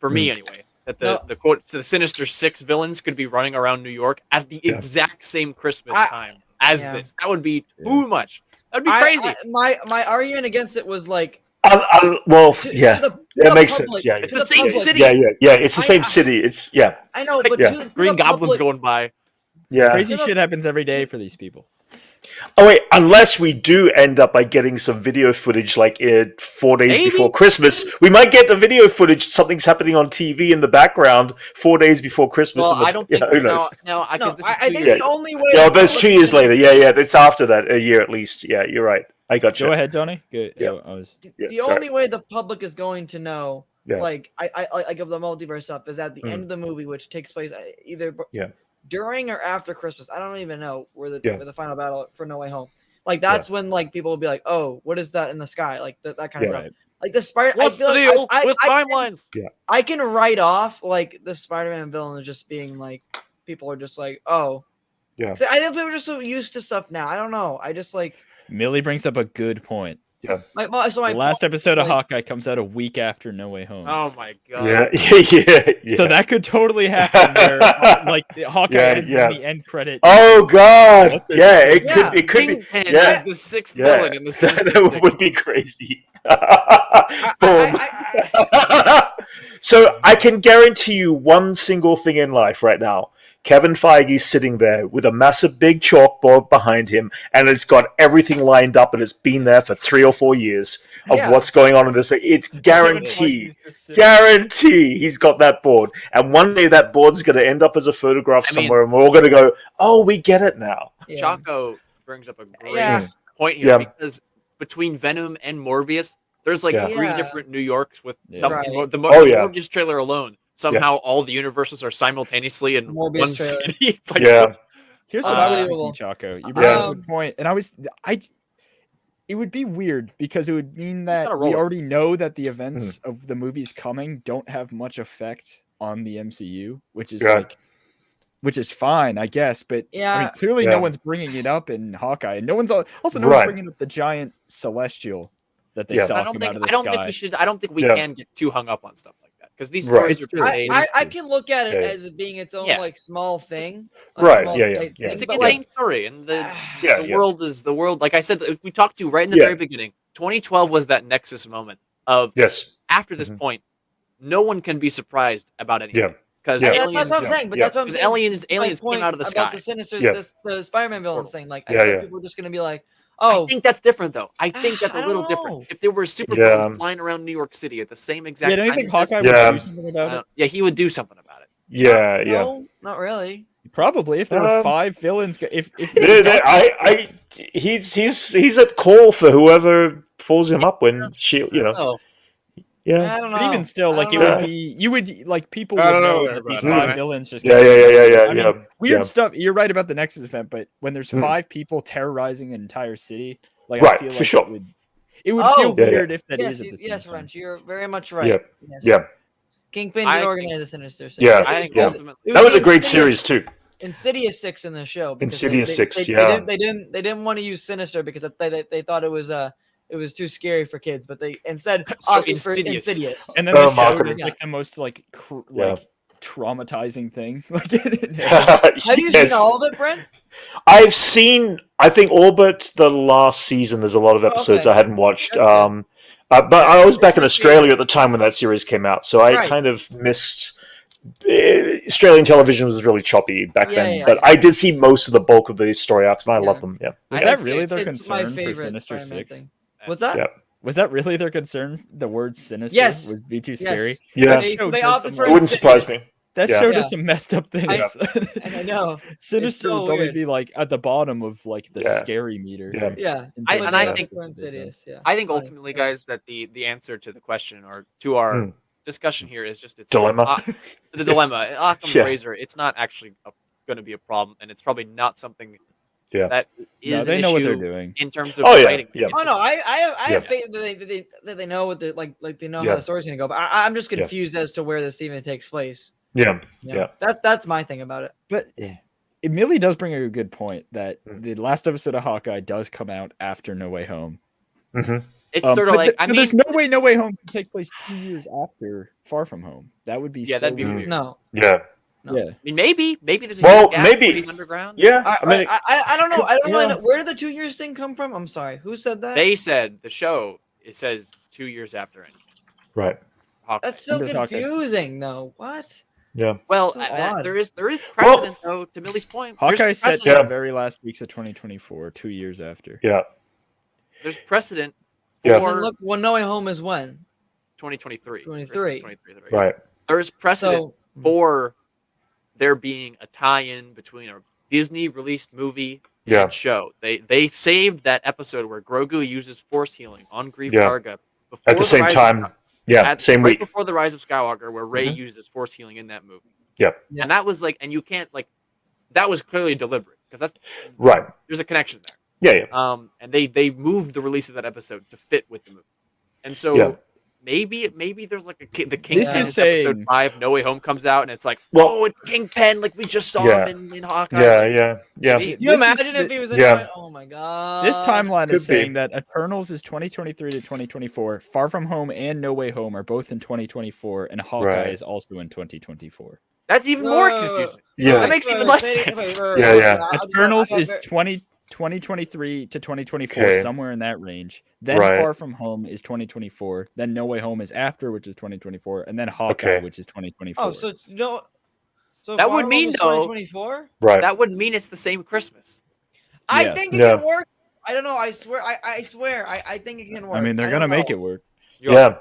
for me anyway, that the Sinister Six villains could be running around New York at the exact same Christmas time as this. That would be too much. That would be crazy. My argument against it was like, it makes sense. Yeah, it's the same city. Yeah. It's the same city. It's I know, but Green Goblin's going by. Yeah, crazy shit happens every day for these people. Oh wait, unless we do end up by getting some video footage, like 4 days before Christmas, we might get the video footage. Something's happening on TV in the background 4 days before Christmas. Well, I don't think. Who knows? No, I guess this is 2 2 years. years. The only way. Yeah, but it's 2 years later. Yeah, it's after that, a year at least. Yeah, you're right. I got you. Go ahead, Johnny. Good. Yeah. The only way the public is going to know, like of the multiverse stuff, is at the end of the movie, which takes place either during or after Christmas. I don't even know where the final battle for No Way Home. Like that's when like people will be like, "Oh, what is that in the sky?" Like that kind of stuff. Like the Spider. What's the deal with timelines? I can write off like the Spider-Man villain as just being like people are just like, "Oh, I think people are just so used to stuff now." I don't know. I just like Millie brings up a good point. Yeah. My the last episode of Hawkeye comes out a week after No Way Home. Oh my god. Yeah. So that could totally happen where like Hawkeye ends in the end credit. Oh god. Yeah, it could be. Yeah. The sixth villain in the that would be crazy. Boom. So I can guarantee you one single thing in life right now. Kevin Feige's sitting there with a massive big chalkboard behind him, and it's got everything lined up, and it's been there for 3 or 4 years of what's going on in this. It's guaranteed. Guarantee he's got that board. And one day that board's going to end up as a photograph somewhere, and we're all going to go, oh, we get it now. Chaco brings up a great point here, because between Venom and Morbius, there's like 3 different New Yorks with something. The Morbius trailer alone. Somehow all the universes are simultaneously in one city. It's like, here's what I was thinking, Chaco. You brought up a good point, and it would be weird because it would mean that we already know that the events of the movies coming don't have much effect on the MCU, which is fine, I guess. But I mean, clearly no one's bringing it up in Hawkeye, and no one's bringing up the giant celestial that they saw come out of the sky. I don't think we can get too hung up on stuff like that because these stories are I can look at it as being its own like small thing. It's a contained story, and the world is the world. Like I said, we talked to right in the very beginning. 2012 was that nexus moment of after this point, no one can be surprised about anything. Because aliens, that's what I'm saying. But that's what I'm saying. Aliens came out of the sky. The Spider-Man villain thing. Like I think people are just gonna be like, oh, I think that's different, though. I think that's a little different. If there were super villains flying around New York City at the same exact time, don't you think Hawkeye would do something about it? Yeah, he would do something about it. No, not really. Probably if there were 5 villains. He's at call for whoever pulls him up when she, Yeah, I don't know. But even still, like it would be, you would like people would know that these 5 villains just. Weird stuff. You're right about the Nexus event, but when there's 5 people terrorizing an entire city, like right, I feel like for sure. it would feel weird if that is at the same yes, time. Wrench, you're very much right. Kingpin did organize the Sinister Six. That was a great series too. Insidious 6 in the show. Insidious 6, they didn't want to use Sinister because they thought it was too scary for kids, but they instead opted for Insidious. And then the show is like the most like traumatizing thing. Have you seen all of it, Brent? I've seen I think all but the last season. There's a lot of episodes okay. I hadn't watched. That's But I was back in Australia at the time when that series came out, so I Right. kind of missed. Australian television was really choppy back Yeah, then, yeah, but yeah. I did see most of the bulk of the story arcs, and I Yeah. love them. Yeah, Was I- that it's- really it's- their It's my concern for favorite Sinister Spider-Man 6? thing. What's that? Yeah. Was that really their concern? The word sinister Yes. was be too Yes. scary. yeah. That They, show they does opted some, for It wouldn't surprise Insidious. me. That Yeah. show Yeah. does some messed up things. And I know. Sinister so would probably weird. be like at the bottom of like the Yeah. scary meter. Yeah. Yeah. I- But and they I opted think- for Insidious. Yeah. I think Funny. ultimately, Yes. guys, that the answer to the question or to our Hmm. discussion here is just it's Dilemma. the dilemma. Occam's Yeah. razor. It's not actually going to be a problem, and it's probably not something Yeah. that No, is they an know issue what they're doing. in terms of Oh, yeah, writing. yeah. It's Oh just- no, I Yeah. have faith that they know what the like they know Yeah. how the story's gonna go. But I'm just Yeah. confused as to where this even takes place. Yeah, You yeah. know? That's my thing about it. But it really does bring a good point that Mm. the last episode of Hawkeye does come out after No Way Home. hmm It's sort of but like I mean, there's no way No Way Home can take place 2 years after Far From Home. That would be Yeah, so that'd be weird. weird. No. Yeah, No. Yeah. I mean, maybe there's a Well, huge gap maybe. where he's underground. yeah. I, I mean, I don't know. I don't yeah. know. Where did the 2 years thing come from? I'm sorry. Who said that? They said the show. It says 2 years after it. right. Hawkeye. That's so Who does Hawkeye? confusing, though. What? Yeah, Well, So odd. there is precedent though. To Millie's point, there's Hawkeye set to precedent. the very last weeks of 2024, 2 years after. yeah, There's precedent Yeah. And then for look, well, No Way Home is when 2023. 23. Christmas 23. right. There's precedent so. for there being a tie-in between a Disney released movie and Yeah. show. They saved that episode where Grogu uses Force healing on Grief Yeah. Karga before At the same Rise of time, yeah, same right week. before the Rise of Skywalker, where Rey Mhm. uses Force healing in that movie. Yep. Yeah. And that was like, and you can't like, that was clearly deliberate because that's Right. there's a connection there. Yeah, yeah. And they moved the release of that episode to fit with the movie, and so Yeah. maybe there's like the King This Pen is episode saying- 5, No Way Home comes out, and it's like, Well- oh, it's Kingpin, like we just saw Yeah. him in Hawkeye. Yeah, Like, yeah, yeah. maybe- Can you This is imagine if the- he was in yeah. it? Oh my god. This timeline is Could be. saying that Eternals is 2023 to 2024, Far From Home and No Way Home are both in 2024, and Hawkeye Right. is also in 2024. That's even more confusing. Yeah. That makes even less sense. Yeah, yeah. Eternals is 2023 to 2024, Okay. somewhere in that range. Then Right. Far From Home is 2024. Then No Way Home is after, which is 2024, and then Hawkeye, Okay. which is 2024. Oh, so no. So That would mean, though- 2024. Right. That would mean it's the same Christmas. I Yeah. think it Yeah. can work. I don't know. I swear. I swear. I think it can work. I mean, they're I gonna don't make know. it work. Yeah.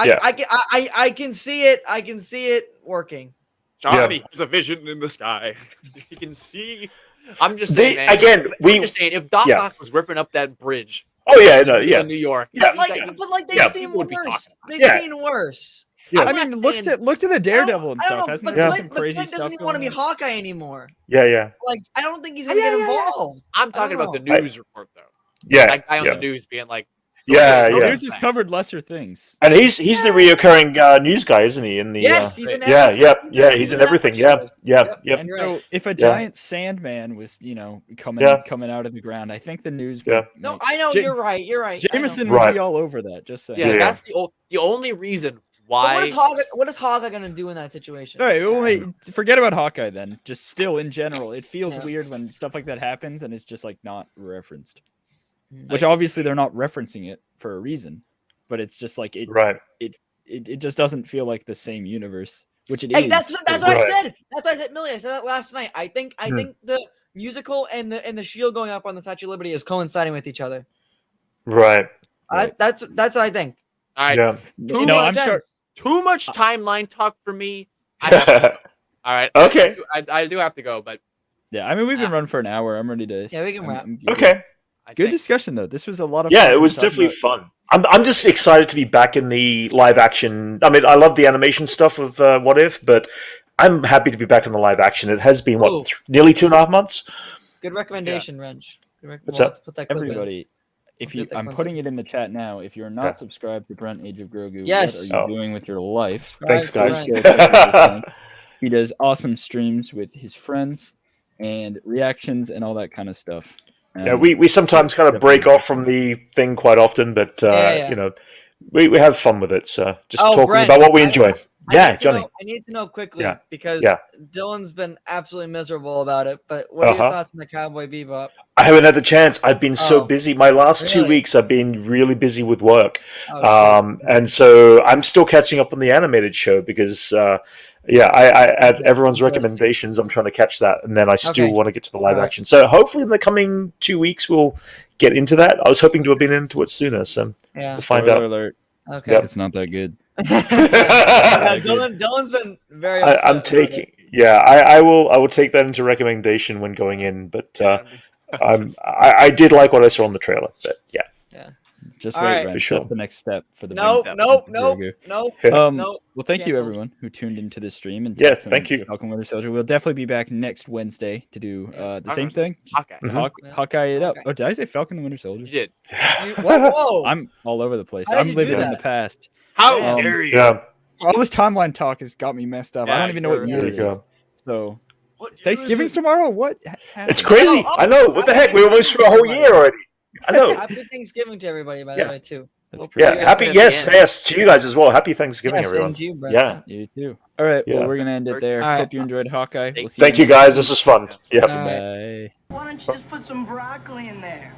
Yeah. I can see it. I can see it working. Johnny has a vision in the sky. You can see. I'm just saying, They man. again. I'm just saying, if Doc yeah. Ock was ripping up that bridge Oh yeah, no, in yeah, New York, Yeah. But like they've Yeah. seen People would be worse. talking They've Yeah. seen worse. Yeah. I I'm mean, not look saying- to the Daredevil and I don't stuff. know, Hasn't but there been Clint, some but crazy Clint stuff doesn't want to going be on? Hawkeye anymore. yeah. Like I don't think he's gonna Yeah, get yeah, yeah. involved. I'm talking about the know. news report though. Yeah, That guy on yeah. the news being like, Yeah, "No, yeah. News has covered lesser things. And he's the reoccurring news guy, isn't he? In the Yes, he's in yeah, everything. yep, yeah, he's in everything. Yeah, yeah, yep. And You're so, right. if a Yeah. giant Sandman was, coming Yeah. coming out of the ground, I think the news. Yeah. Would No, make- I know Ja- you're right. You're right. I know. Jameson Right. would be all over that. Just saying. yeah, Yeah. that's the only reason But what why. is Hawkeye? What is Hawkeye gonna do in that situation? All right, well, wait, forget about Hawkeye then. Just still in general, it feels Yeah. weird when stuff like that happens and it's just like not referenced. Mm. Which obviously they're not referencing it for a reason, but it's just like it Right. it just doesn't feel like the same universe, which it is. Hey, that's what I Right. said. That's what I said, Millie. I said that last night. I think Hmm. the musical and the shield going up on the Statue of Liberty is coinciding with each other. Right. Right. That's what I think. All right, Yeah. Too You know, much I'm sure. sense. too much timeline talk for me. I have to go. All right. Okay. I do have to go, but Yeah, I mean we've been Ah. running for an hour. I'm ready to. Yeah, we can I'm- wrap. I'm good. Okay. I Good think, discussion though. This was a lot of. Yeah, fun it was talking definitely about- fun. I'm just excited to be back in the live action. I mean, I love the animation stuff of What If, but I'm happy to be back in the live action. It has been Ooh. nearly 2.5 months. Good recommendation, Wrench. What's we'll up? have to put that clip in. Everybody, if Let's you, get that I'm clip. putting it in the chat now. If you're not Yeah. subscribed to Brent Age of Grogu, Yes. what are you Oh. doing with your life? Thanks, Right, guys. right. He does awesome streams with his friends and reactions and all that kind of stuff. Yeah, we sometimes kind of break off from the thing quite often, but Yeah. you know, we have fun with it. So just Oh, talking Brent, about what we enjoy. Yeah, Johnny. I need to know quickly Yeah, because yeah. Dylan's been absolutely miserable about it. But what are your Uh-huh. thoughts on the Cowboy Bebop? I haven't had the chance. I've been so Oh, busy. My last 2 really? weeks, I've been really busy with work. Oh, shit. And so I'm still catching up on the animated show because, I at everyone's Interesting. recommendations, I'm trying to catch that, and then I still Okay. want to get to the live Alright. action. So hopefully in the coming 2 weeks, we'll get into that. I was hoping to have been into it sooner, so Yeah. we'll find Spoiler out. alert. Okay. Yep. It's not that good. Yeah, Dylan's been very upset. I'm about taking. it. Yeah, I will take that into recommendation when going in. But I did like what I saw on the trailer. But yeah. Just All wait, right. Ren. For sure. That's the next step for the Nope, big step. nope, Grogu. nope. Well, thank you Canceled. everyone who tuned into this stream and Yeah, talked some thank you. Falcon Winter Soldier. We'll definitely be back next Wednesday to do the same thing. Hawkeye. Mhm. Hawkeye it up. Okay. Oh, did I say Falcon the Winter Soldier? You did. Whoa! I'm all over the place. How did I'm you do living in that? the past. How Um, dare you? Yeah. All this timeline talk has got me messed up. I Yeah, don't even know what you're- year There it you is. go. So What year Thanksgiving's is it? tomorrow. What? happened? It's crazy. Oh, I know. What the heck? We're almost through a whole year already. I know. Happy Thanksgiving to everybody, by Yeah. the way, too. That's Well, pretty Yeah. Yes, Happy. at the Yes. end. Yes. To you guys as well. Happy Thanksgiving, Yeah, everyone. same to you, Brett. Yeah. You too. All right. Yeah. Well, we're gonna end it there. All right. Hope you enjoyed Hawkeye. We'll see Thank you next guys. week. This was fun. Yeah. All right. Bye. Why don't you just put some broccoli in there?